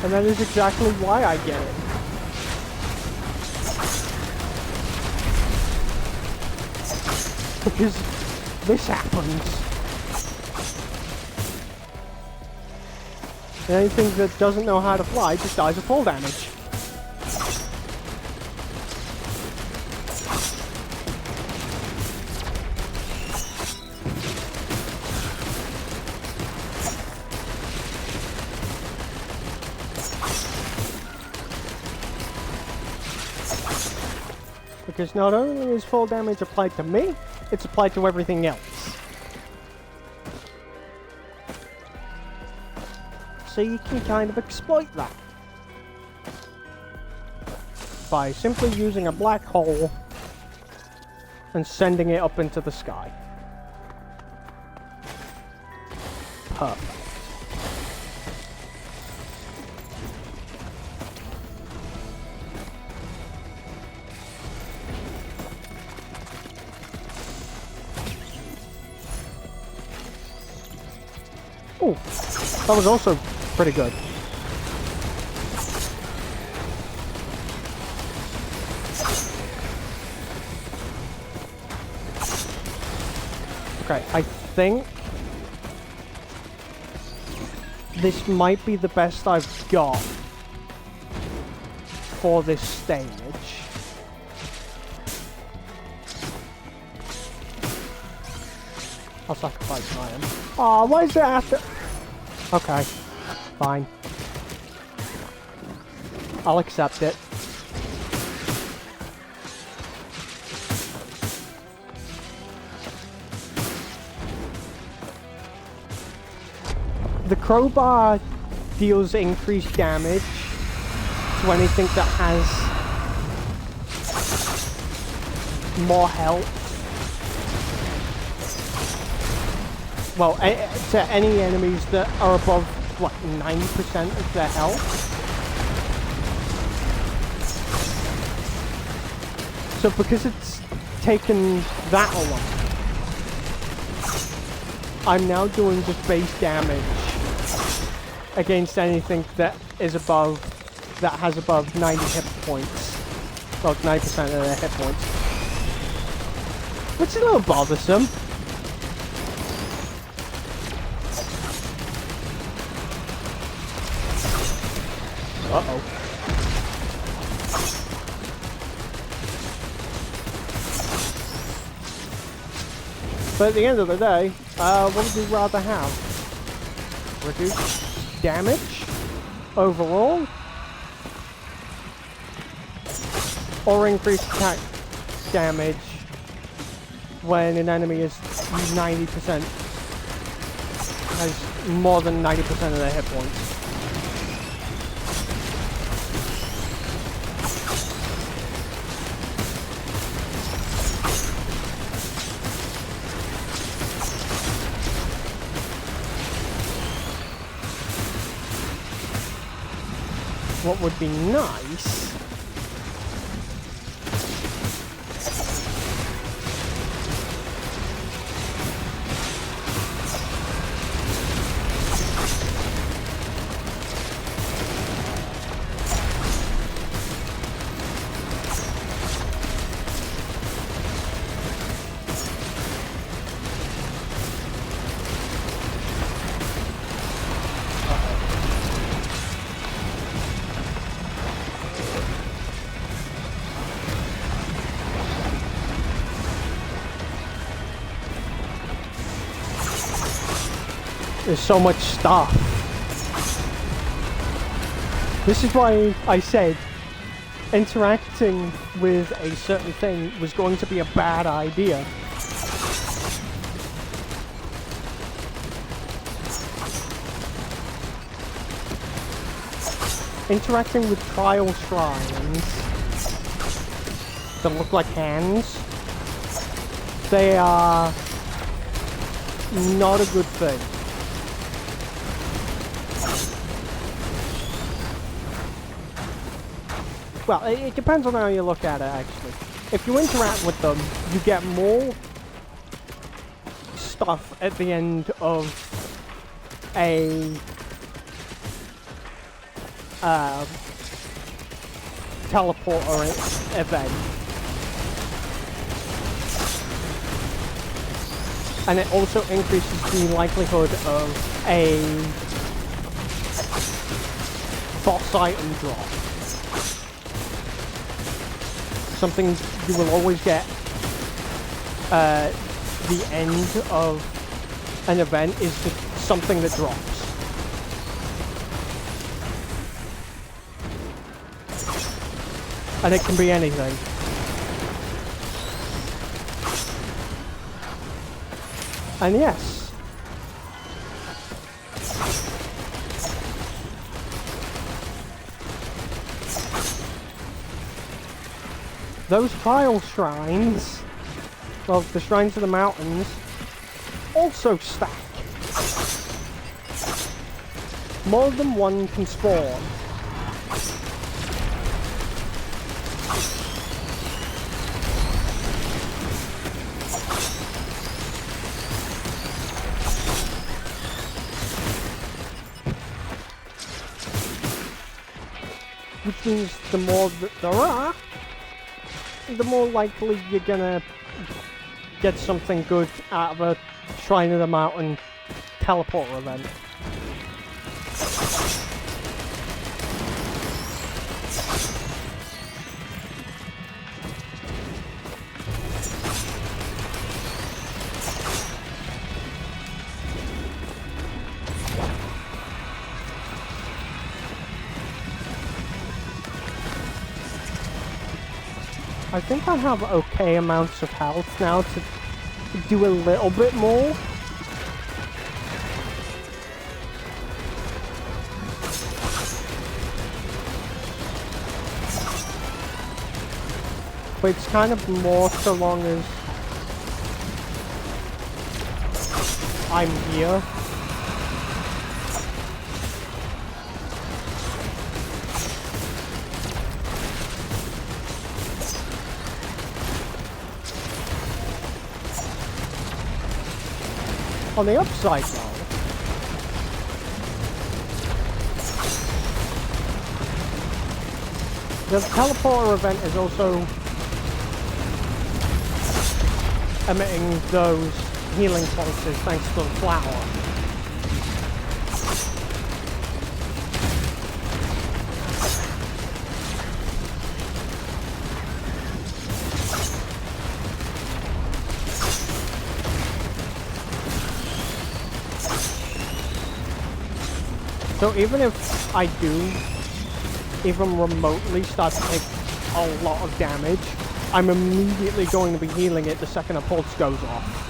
And that is exactly why I get it. Because this happens. And anything that doesn't know how to fly just dies of fall damage. Because not only is fall damage applied to me, it's applied to everything else. So you can kind of exploit that by simply using a black hole and sending it up into the sky. Perfect. Oh, that was also pretty good. Okay, I think this might be the best I've got for this stage. I'll sacrifice iron. Aw, why is it after? Okay, fine. I'll accept it. The crowbar deals increased damage to anything that has more health. Well, to any enemies that are above, what, 90% of their health? So because it's taken that along, I'm now doing just base damage against anything that is above, that has above 90 hit points. Well, 90% of their hit points. Which is a little bothersome. Uh-oh. But at the end of the day, what would you rather have? Reduce damage overall? Or increase attack damage when an enemy is 90%, has more than 90% of their hit points? What would be nice there's so much stuff. This is why I said interacting with a certain thing was going to be a bad idea. Interacting with trial shrines that look like hands, they are not a good thing. Well, it depends on how you look at it, actually. If you interact with them, you get more stuff at the end of a teleporter event. And it also increases the likelihood of a boss item drop. Something you will always get the end of an event is something that drops. And it can be anything. And yes, those trial shrines, well, the shrines of the mountains, also stack. More than one can spawn. Which means the more that there are, the more likely you're gonna get something good out of a Shrine of the Mountain teleporter event. I think I have okay amounts of health now to do a little bit more. But it's kind of more so long as I'm here. On the upside though, the teleporter event is also emitting those healing pulses thanks to the flower. So even if I do even remotely start to take a lot of damage, I'm immediately going to be healing it the second a pulse goes off.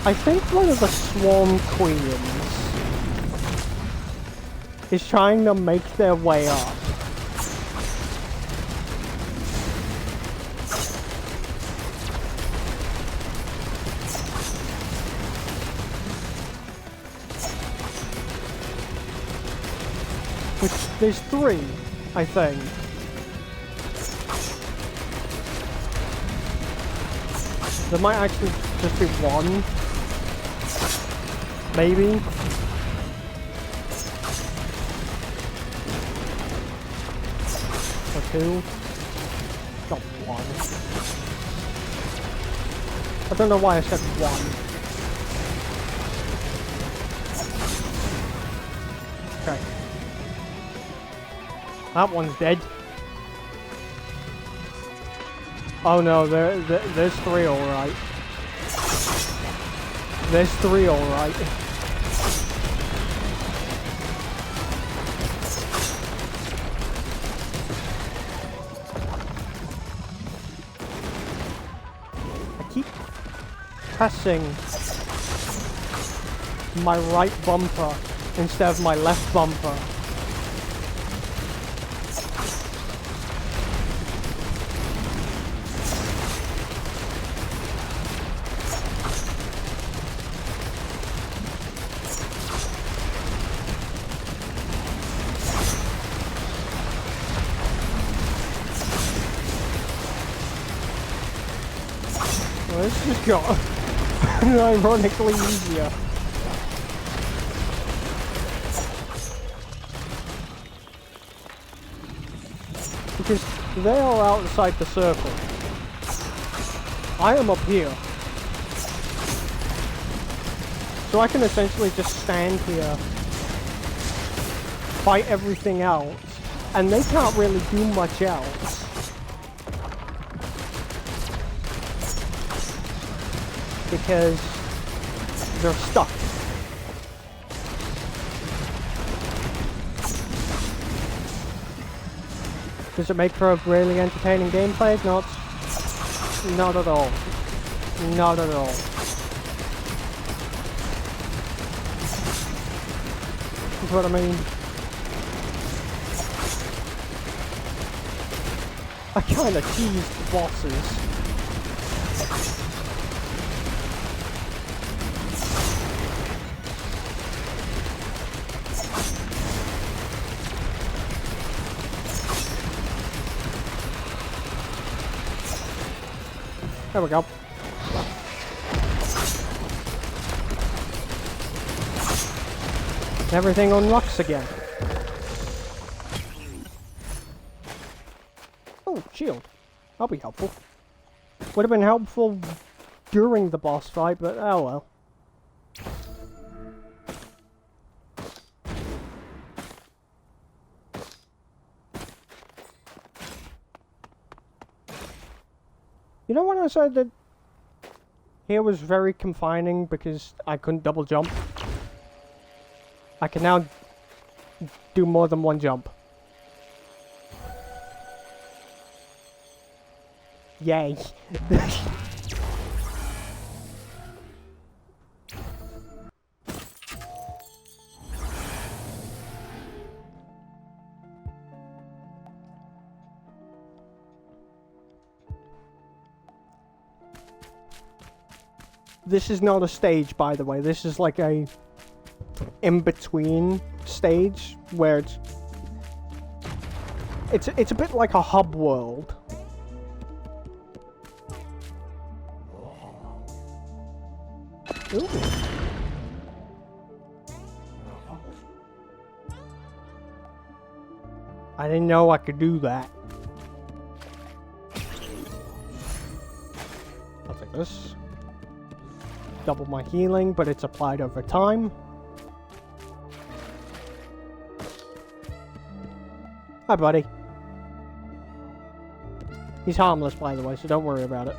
I think one of the swarm queens is trying to make their way up. Which, there's 3, I think. There might actually just be 1. Maybe. Or 2. Not 1. I don't know why I said 1. Okay. That one's dead. Oh no, there's 3 alright. There's 3 alright. I keep pressing my right bumper instead of my left bumper. This just got ironically easier. Because they are outside the circle. I am up here. So I can essentially just stand here, fight everything else, and they can't really do much else. Because they're stuck. Does it make for a really entertaining gameplay? Not at all. Not at all. That's what I mean. I kinda teased bosses. There we go. Everything unlocks again. Oh, shield. That'll be helpful. Would have been helpful during the boss fight, but oh well. You know when I said that here was very confining because I couldn't double jump? I can now do more than one jump. Yay. This is not a stage, by the way. This is like a in-between stage where it's a bit like a hub world. Ooh. I didn't know I could do that. I'll take this. Double my healing, but it's applied over time. Hi, buddy. He's harmless, by the way, so don't worry about it.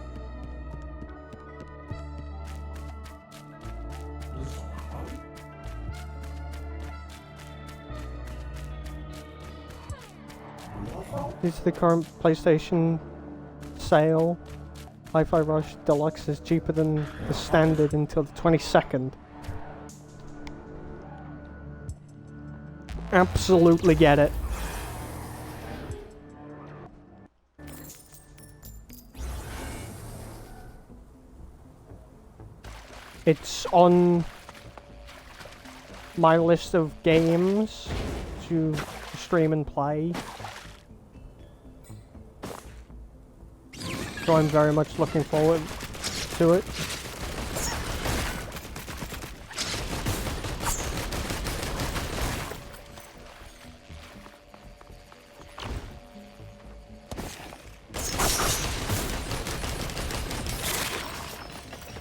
This is the current PlayStation sale. Hi-Fi Rush Deluxe is cheaper than the standard until the 22nd. Absolutely get it. It's on my list of games to stream and play. So I'm very much looking forward to it.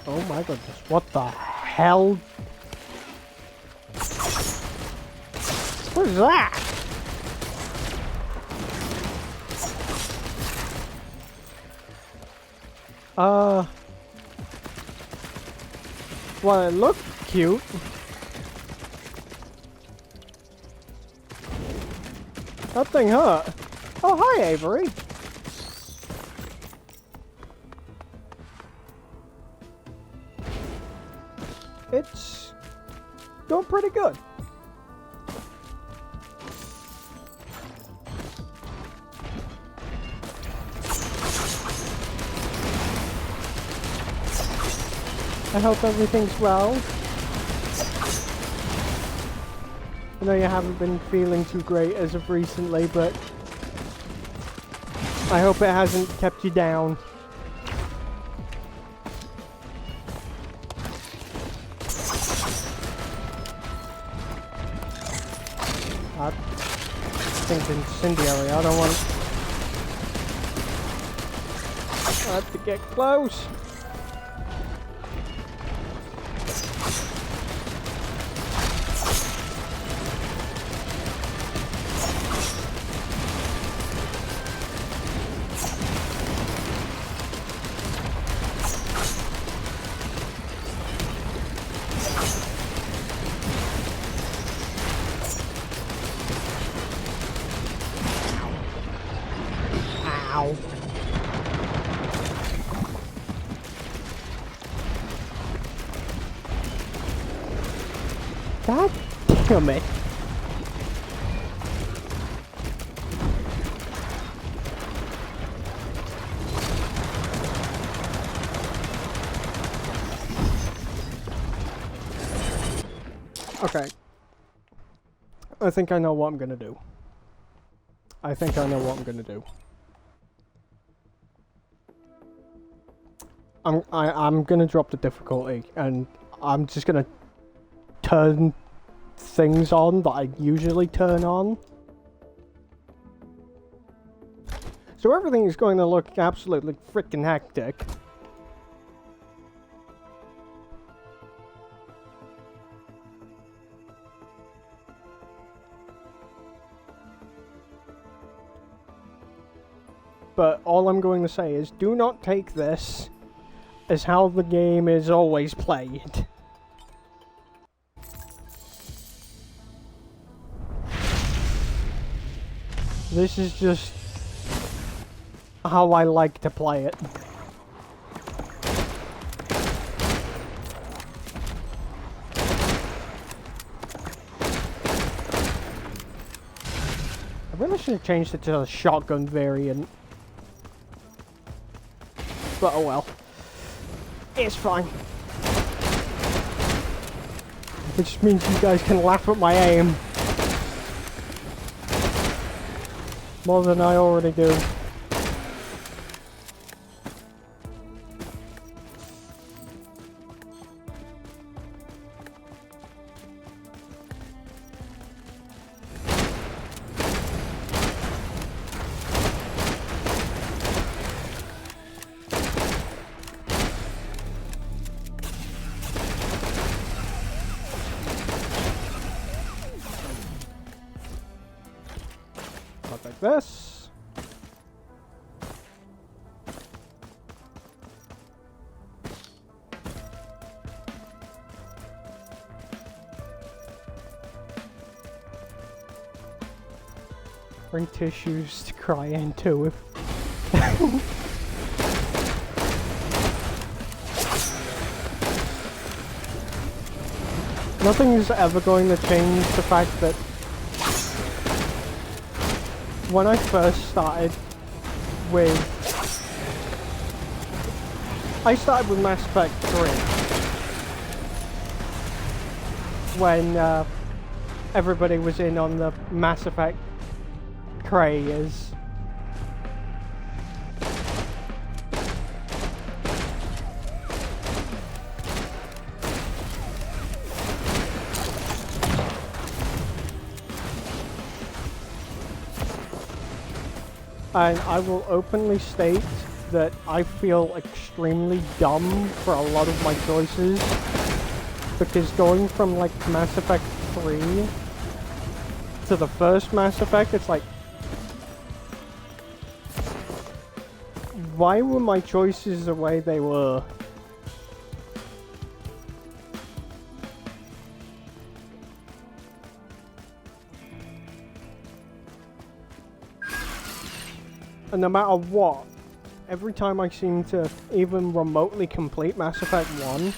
Oh my goodness, what the hell? What is that? Well, it looked cute. That thing hurt. Oh, hi, Avery. It's going pretty good. I hope everything's well. I know you haven't been feeling too great as of recently, but I hope it hasn't kept you down. That thing's incendiary. I don't want that to get close. Ow. God damn it. Okay. I think I know what I'm gonna do. I'm gonna drop the difficulty, and I'm just gonna turn things on that I usually turn on. So everything is going to look absolutely freaking hectic. But all I'm going to say is, do not take this as how the game is always played. This is just how I like to play it. I really should have changed it to a shotgun variant. But oh well. It's fine. It just means you guys can laugh at my aim. More than I already do. I'll take this. Bring tissues to cry into if nothing is ever going to change the fact that when I first started with Mass Effect 3 when everybody was in on the Mass Effect craze. And I will openly state that I feel extremely dumb for a lot of my choices, because going from like Mass Effect 3 to the first Mass Effect, it's like, why were my choices the way they were? And no matter what, every time I seem to even remotely complete Mass Effect 1,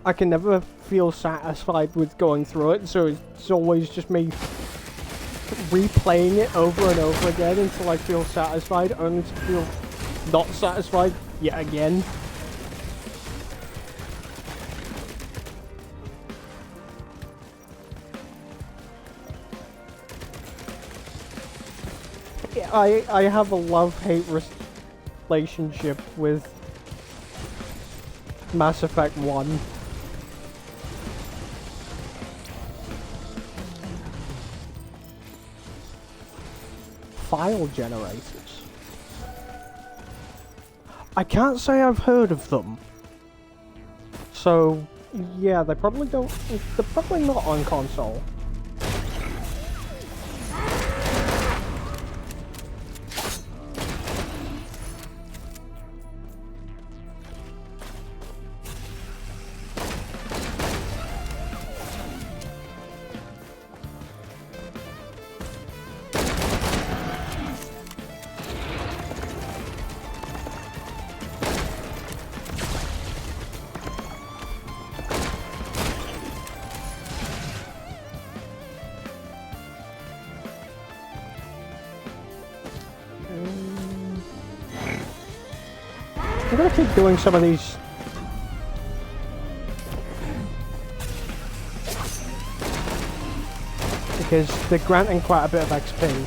I can never feel satisfied with going through it, so it's always just me replaying it over and over again until I feel satisfied, only to feel not satisfied yet again. I have a love-hate relationship with Mass Effect 1. File generators. I can't say I've heard of them. So, yeah, they're probably not on console. I'm gonna keep doing some of these. Because they're granting quite a bit of XP.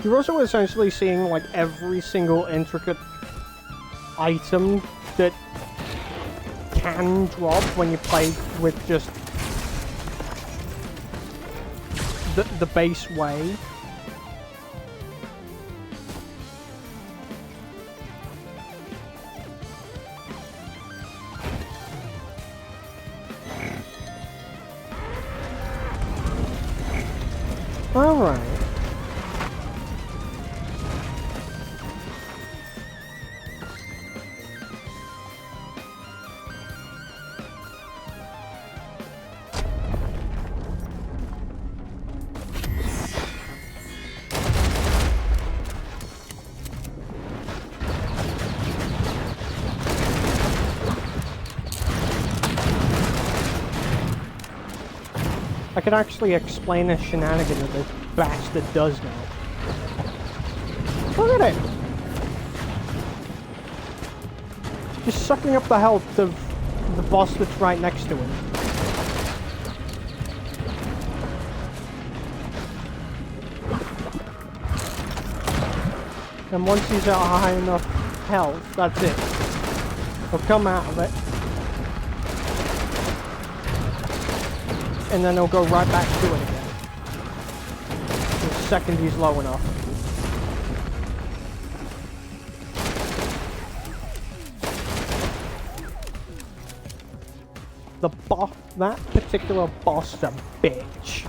You're also essentially seeing like every single intricate item that can drop when you play with just the base way. All right. I could actually explain a shenanigan that this bastard does now. Look at it! Just sucking up the health of the boss that's right next to him. And once he's at high enough health, that's it. He'll come out of it. And then he'll go right back to it again. He'll second he's low enough. The boss, that particular boss is a bitch.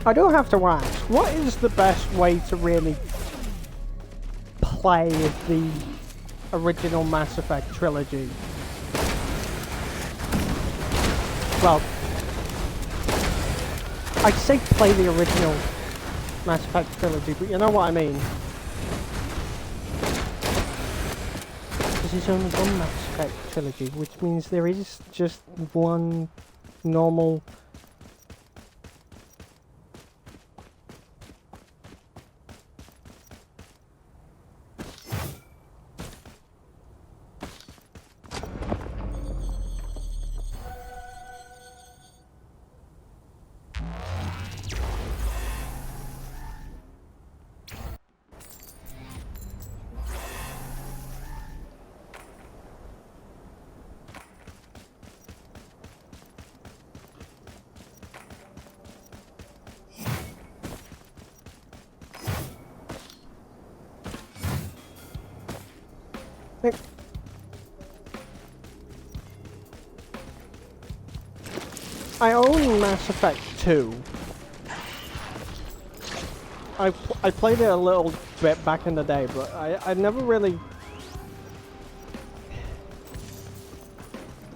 I do have to ask, what is the best way to really play the original Mass Effect trilogy? Well, I'd say play the original Mass Effect trilogy, but you know what I mean. Because there's only one Mass Effect trilogy, which means there is just one normal... I own Mass Effect 2. I played it a little bit back in the day, but I never really...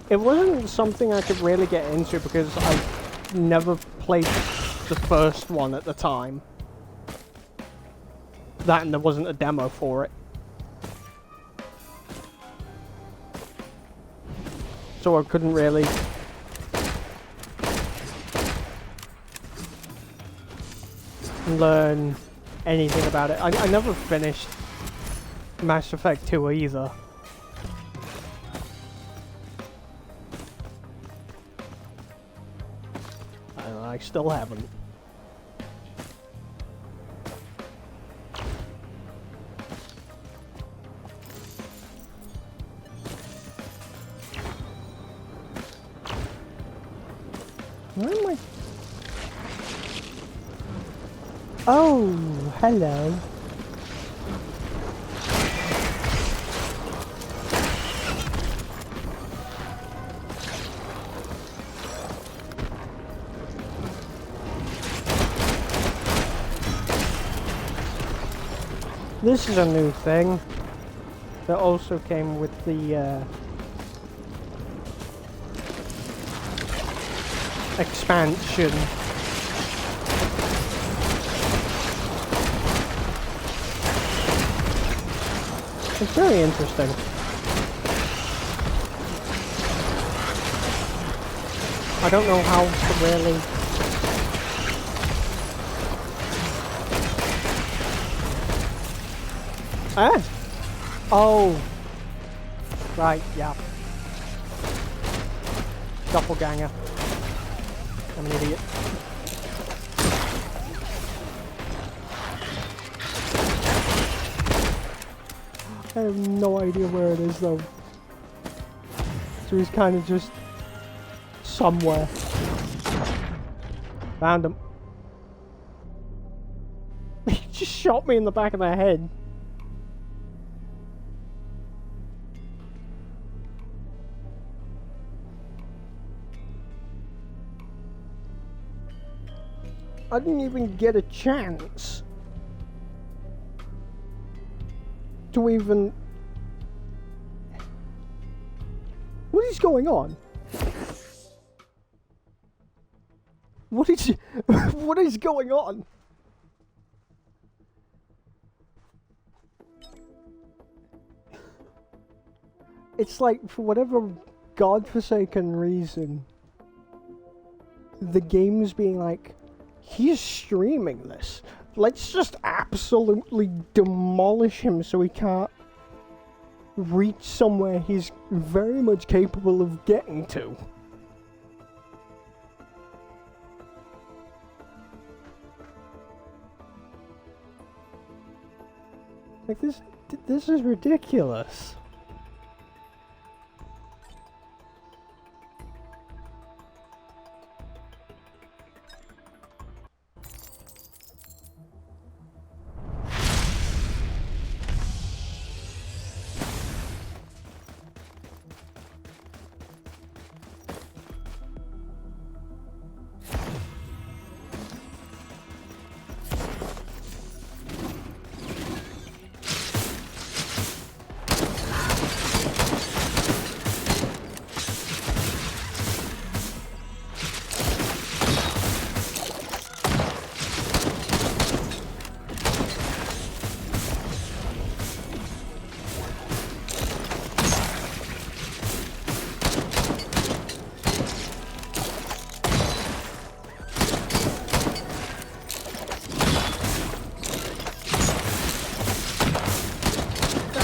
It wasn't something I could really get into because I never played the first one at the time. That and there wasn't a demo for it. So I couldn't really... learn anything about it. I never finished Mass Effect 2 either. I still haven't. Where am I? Oh, hello. This is a new thing that also came with the expansion. It's very interesting. I don't know how to really... Ah! Oh! Right, yeah. Doppelganger. I'm an idiot. I have no idea where it is though. So he's kind of just somewhere. Found him. He just shot me in the back of the head. I didn't even get a chance to even... What is going on? What is... what is going on? it's like, for whatever godforsaken reason, the game's being like, he's streaming this. Let's just absolutely demolish him so he can't reach somewhere he's very much capable of getting to. Like, this is ridiculous.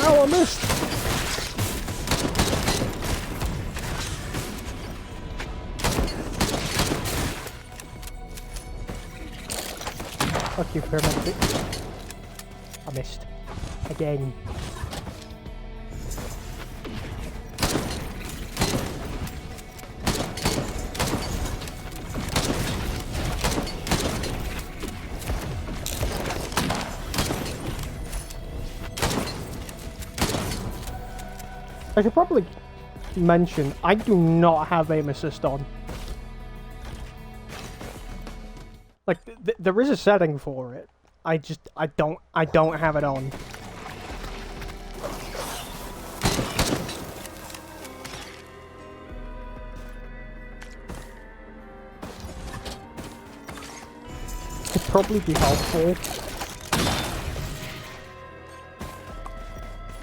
Oh, I missed! Fuck you, Pyramid. I missed. Again. I should probably mention, I do not have aim assist on. Like, there is a setting for it. I don't have it on. It'd probably be helpful.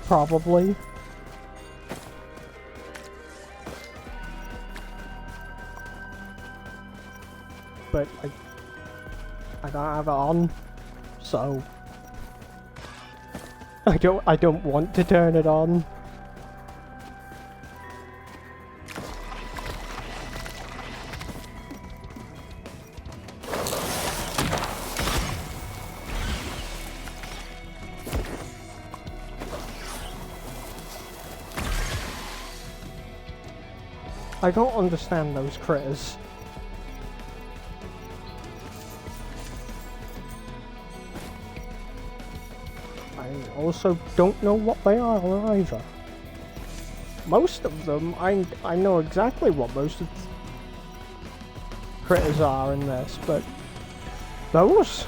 Probably. But I don't have it on, so I don't want to turn it on. I don't understand those critters. I also don't know what they are either. Most of them, I know exactly what most of the critters are in this, but those?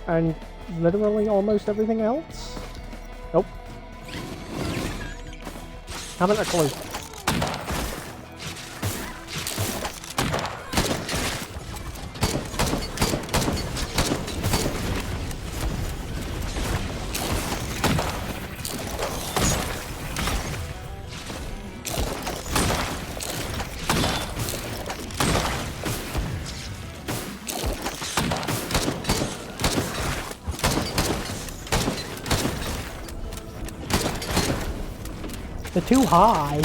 And literally almost everything else? Nope. Haven't a clue. They're too high.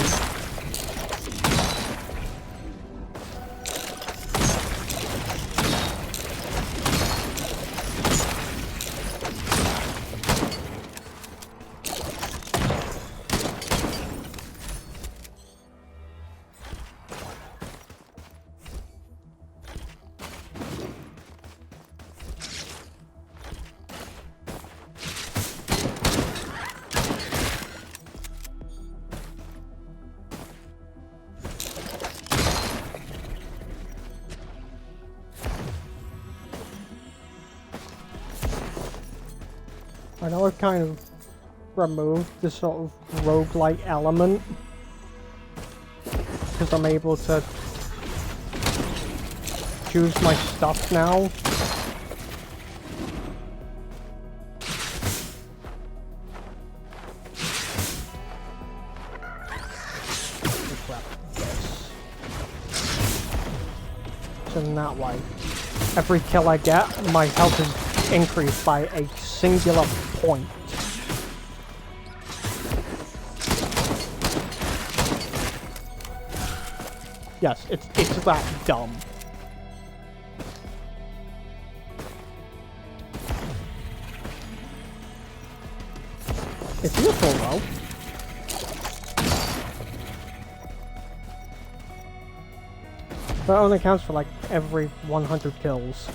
I know I've kind of removed the sort of roguelike element because I'm able to choose my stuff now. than that way. Every kill I get, my health is increased by a singular point. Yes, it's that dumb. It's useful though. That only counts for like every 100 kills.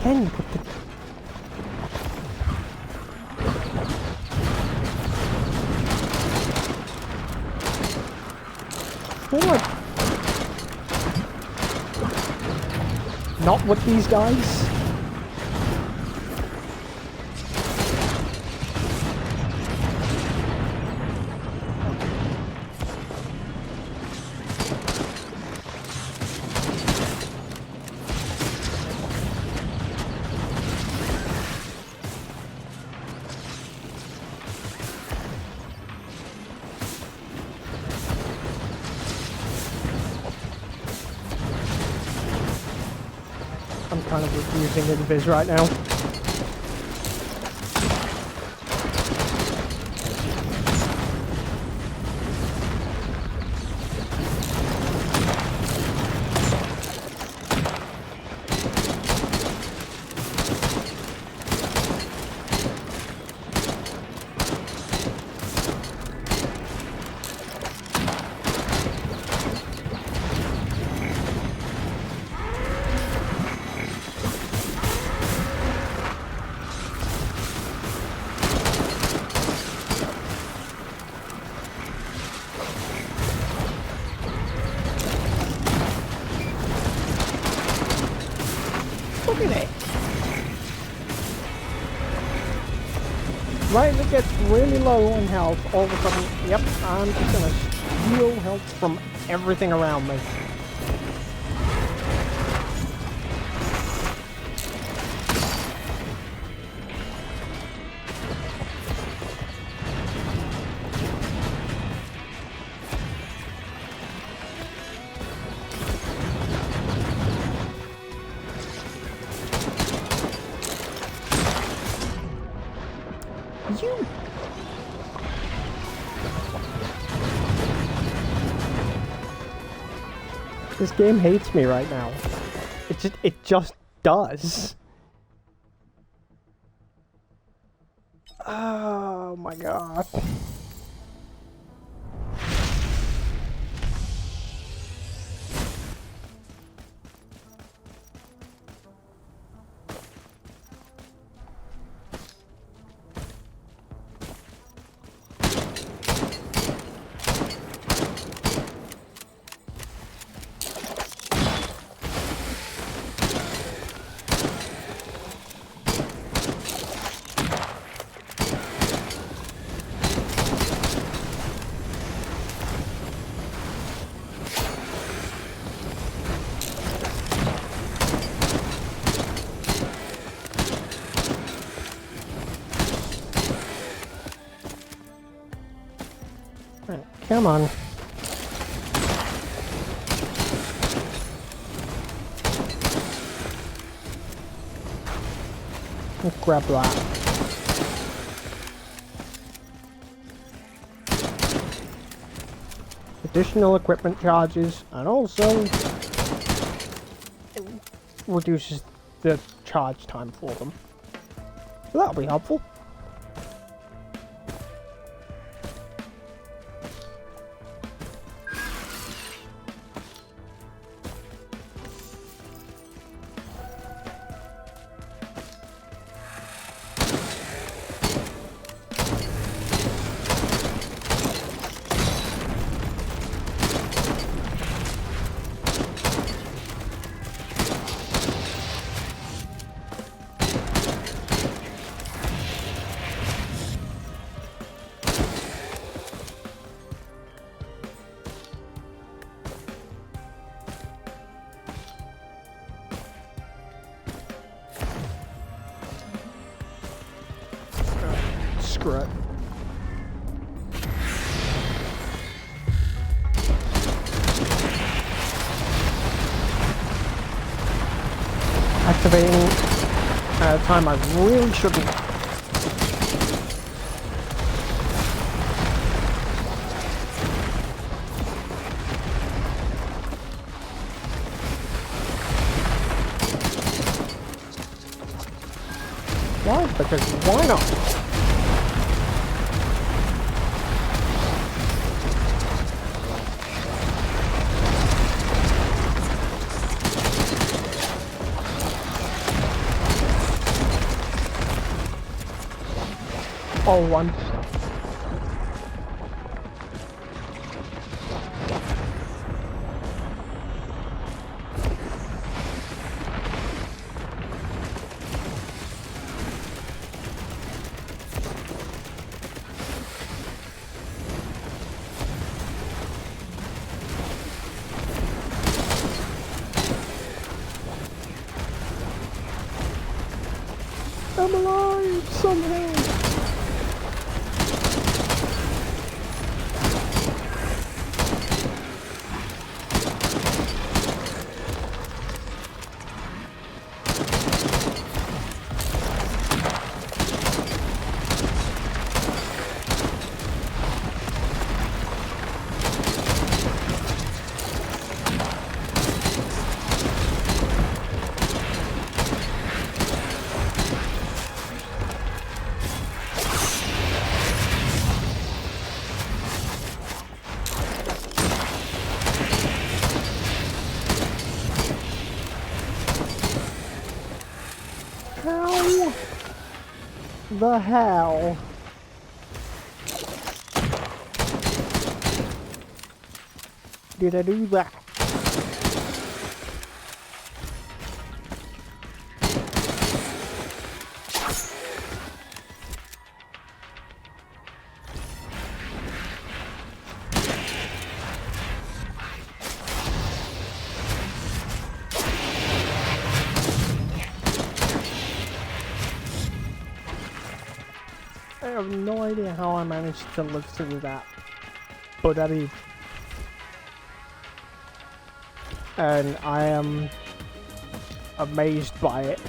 Can you put the... What? Not with these guys? I'm kind of using invis right now. Look at it. Right when it gets really low on health, all of a sudden, yep, I'm just gonna steal health from everything around me. You. This game hates me right now. It just does. Oh my god. Come on. Let's grab that. Additional equipment charges, and also it reduces the charge time for them. So that'll be helpful. Screw it. activating at a time I really shouldn't. Why? Because why not? Oh, one. I'm alive somehow. How the hell did I do that? I have no idea how I managed to live through that, but I did. And I am amazed by it.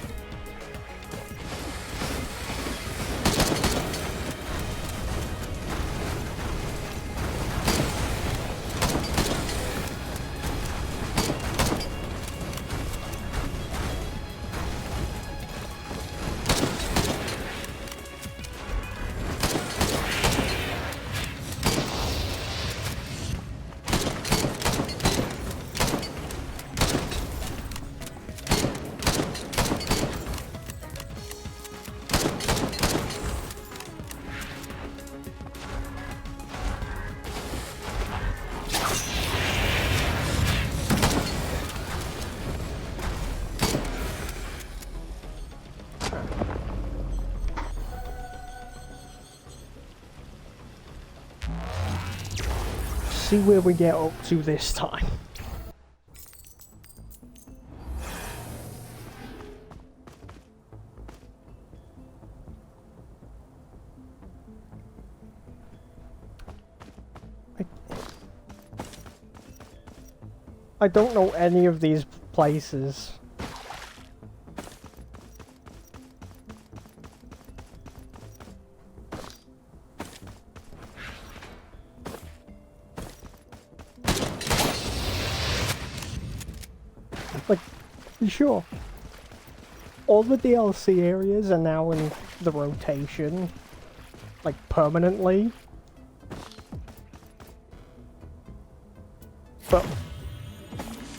See where we get up to this time. I don't know any of these places. Like, sure, all the DLC areas are now in the rotation, like, permanently. But,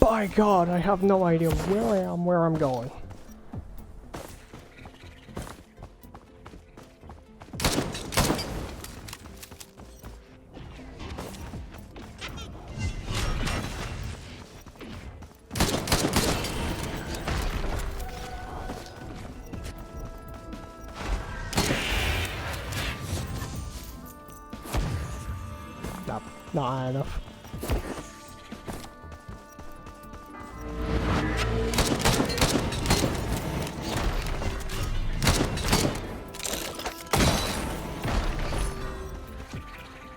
by God, I have no idea where I am, where I'm going. Not high enough.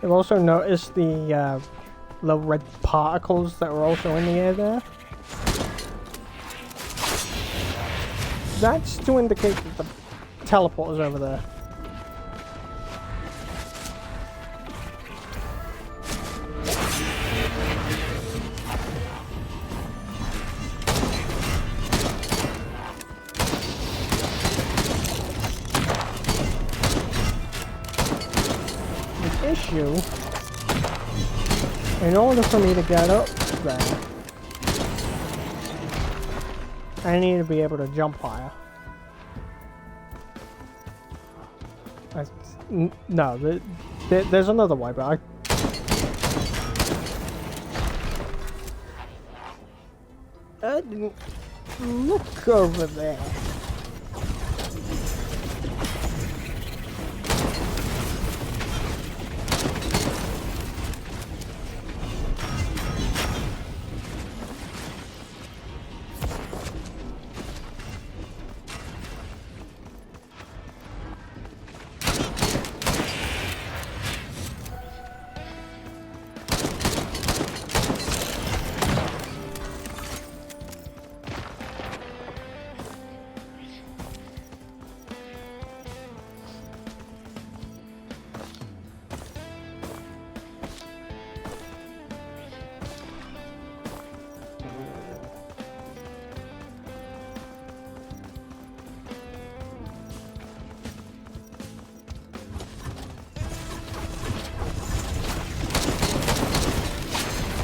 I've also noticed the little red particles that are also in the air there. That's to indicate that the teleporter's over there. The issue, in order for me to get up there, I need to be able to jump higher. No, there's another way, but I didn't look over there.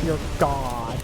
Your god.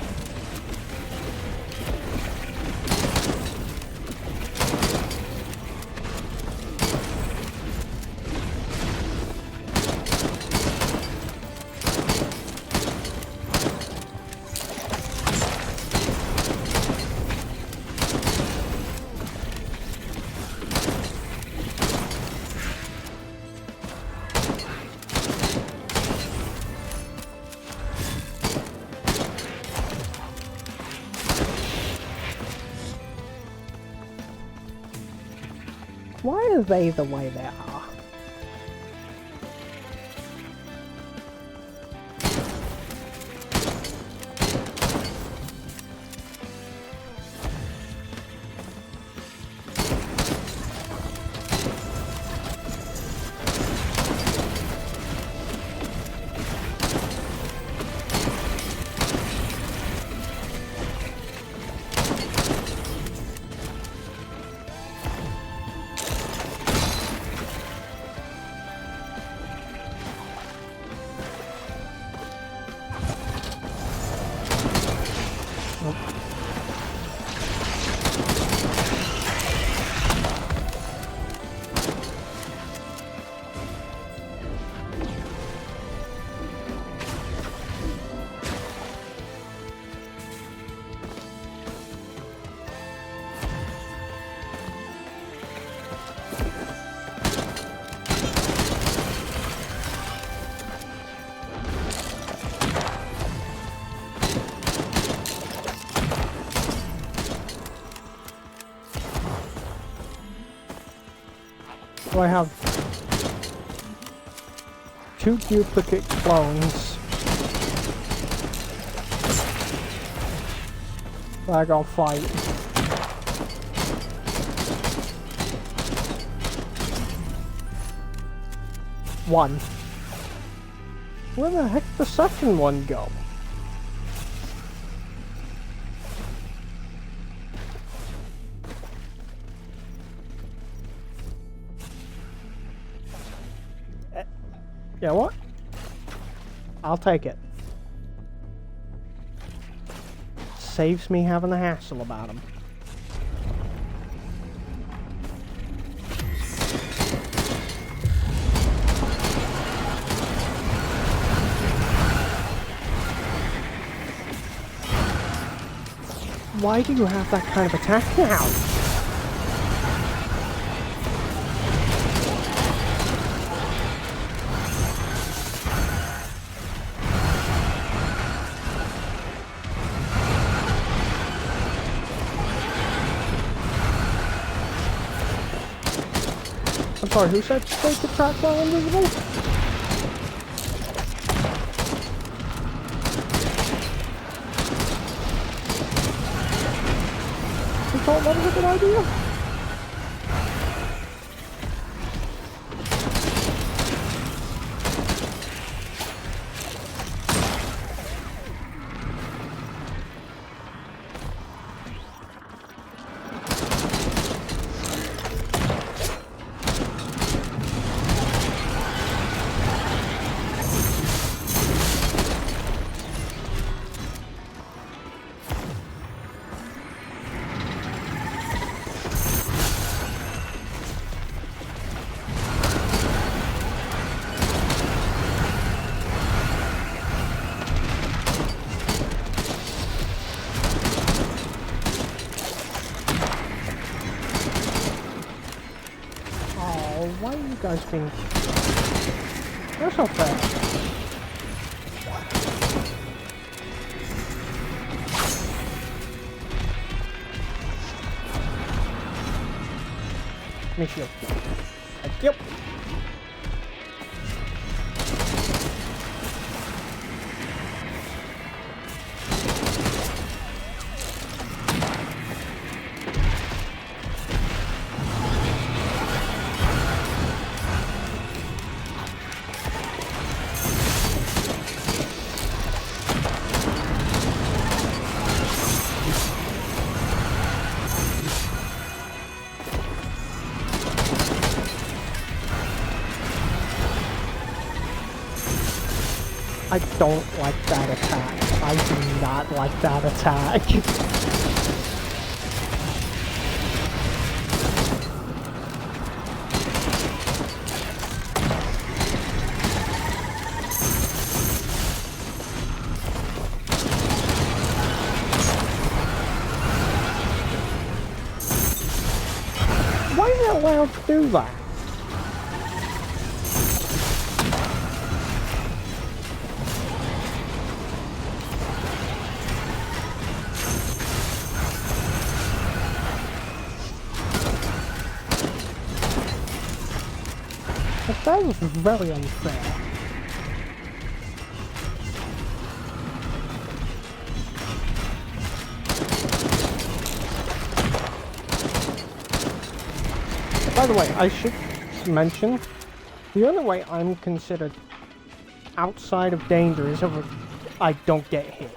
Why are they the way they are? So I have 2 duplicate clones that I gotta fight. One. Where the heck did the second one go? Yeah, what? I'll take it. Saves me having a hassle about them. Why do you have that kind of attack now? I'm sorry, who said they could track while invisible? You thought that was a good idea? guy's been... That's not fair. Me shield. Thank you. I don't like that attack. I do not like that attack. Why is it allowed to do that? That was very unfair. By the way, I should mention, the only way I'm considered outside of danger is if I don't get hit.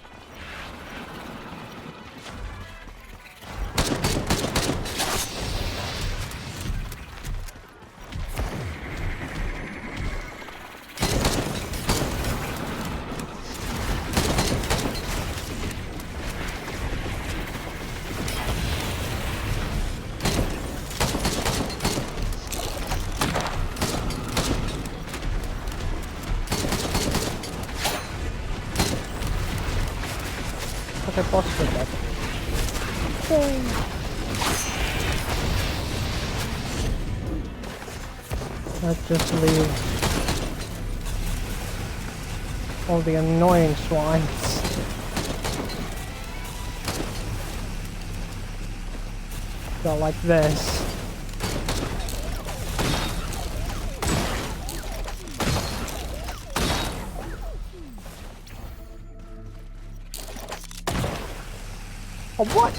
Okay, possibly that. Let's just leave all the annoying swines. Go like this. Oh, what?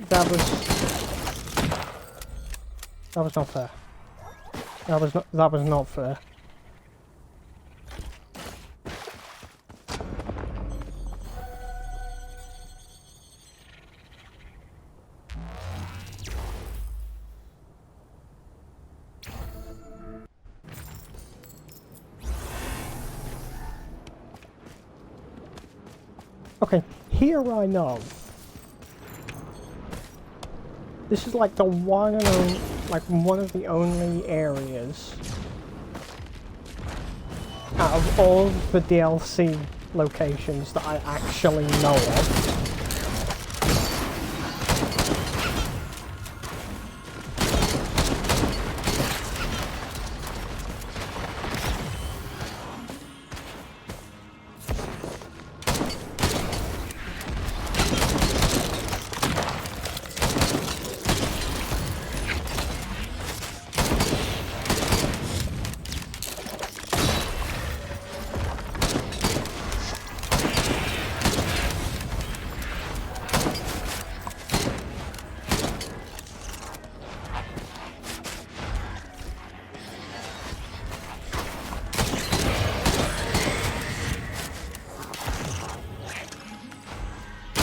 That was not fair. That was not fair. Okay, here I know. This is like the one and only, like one of the only areas out of all the DLC locations that I actually know of.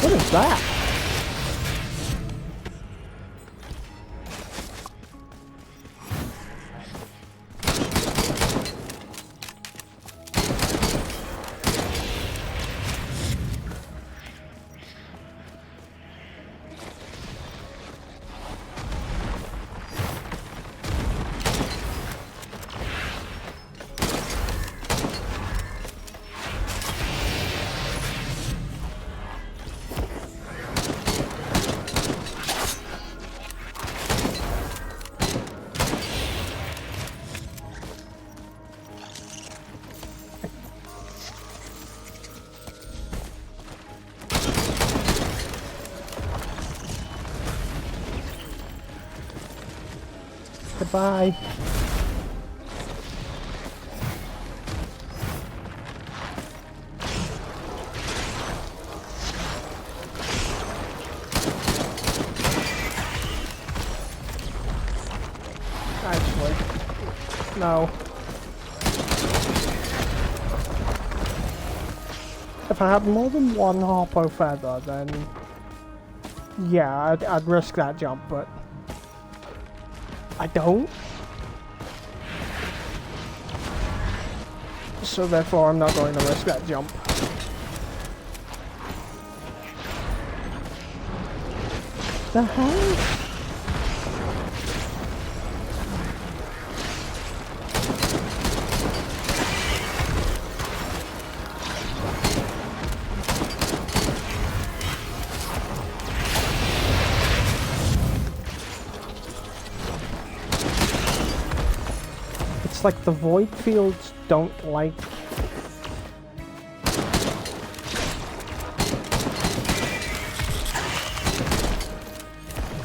What is that? Goodbye. Actually, no. If I had more than one Harpo feather, then yeah, I'd risk that jump, but I don't. So therefore, I'm not going to risk that jump. The hell? It's like the void fields don't like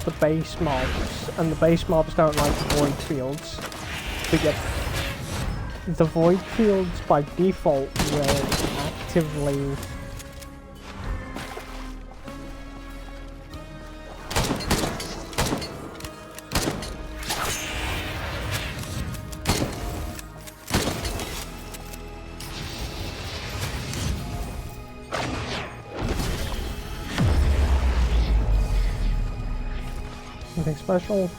the base mobs, and the base mobs don't like the void fields. The void fields by default will actively anything special.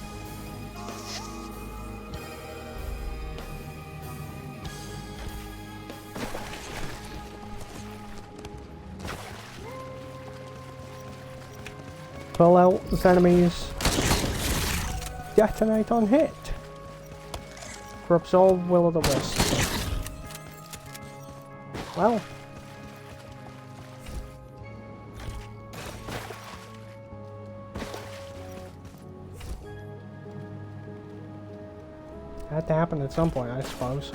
Pull out the enemies. Detonate on hit. For Absolve Will o' the Wisp. Well. Had to happen at some point, I suppose.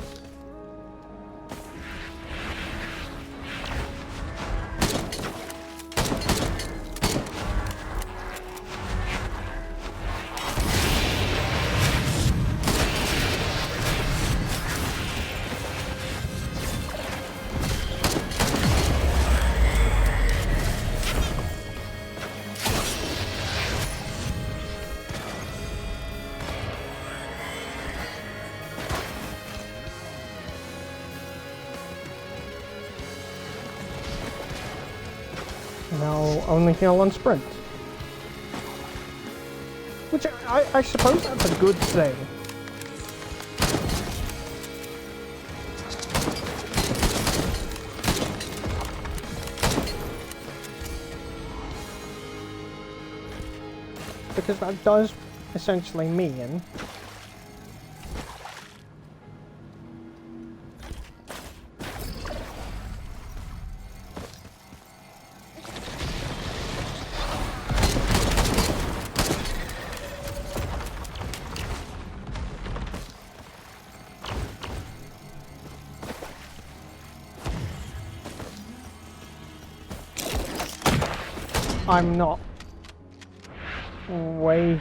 Now only heal on sprint. Which I suppose that's a good thing. Because that does essentially mean I'm not waiting.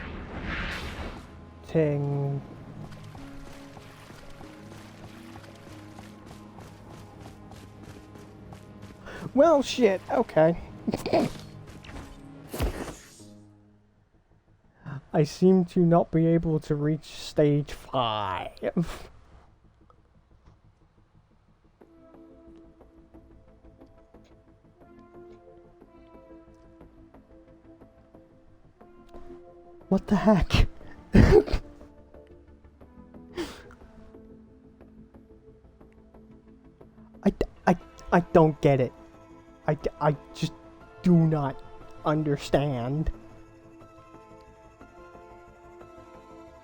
Well, shit, okay. I seem to not be able to reach stage 5. What the heck? I don't get it. I just do not understand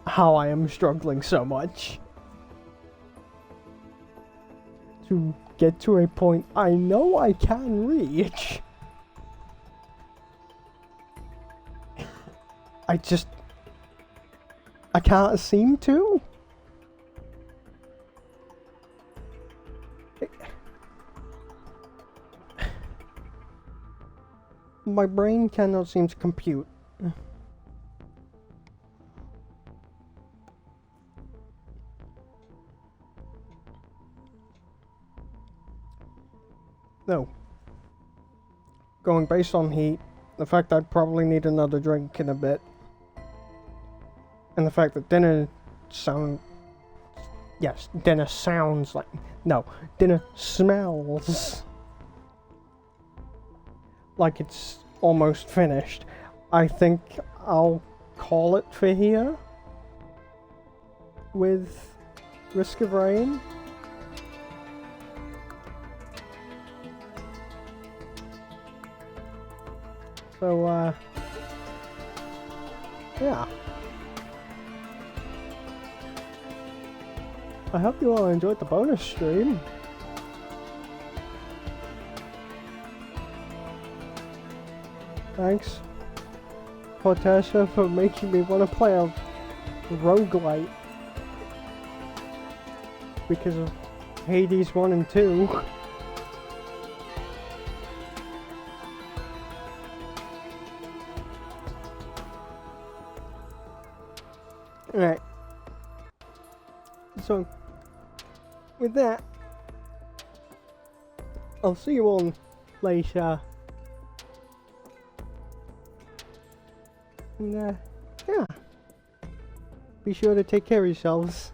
how I am struggling so much to get to a point I know I can reach. I can't seem to. My brain cannot seem to compute. No. Going based on heat, the fact I'd probably need another drink in a bit, and the fact that dinner sounds like... No, dinner smells like it's almost finished. I think I'll call it for here with Risk of Rain. So, yeah. I hope you all enjoyed the bonus stream. Thanks, Portasha, for making me want to play a roguelite because of Hades 1 and 2. Alright. So, with that, I'll see you all later. And, yeah. Be sure to take care of yourselves.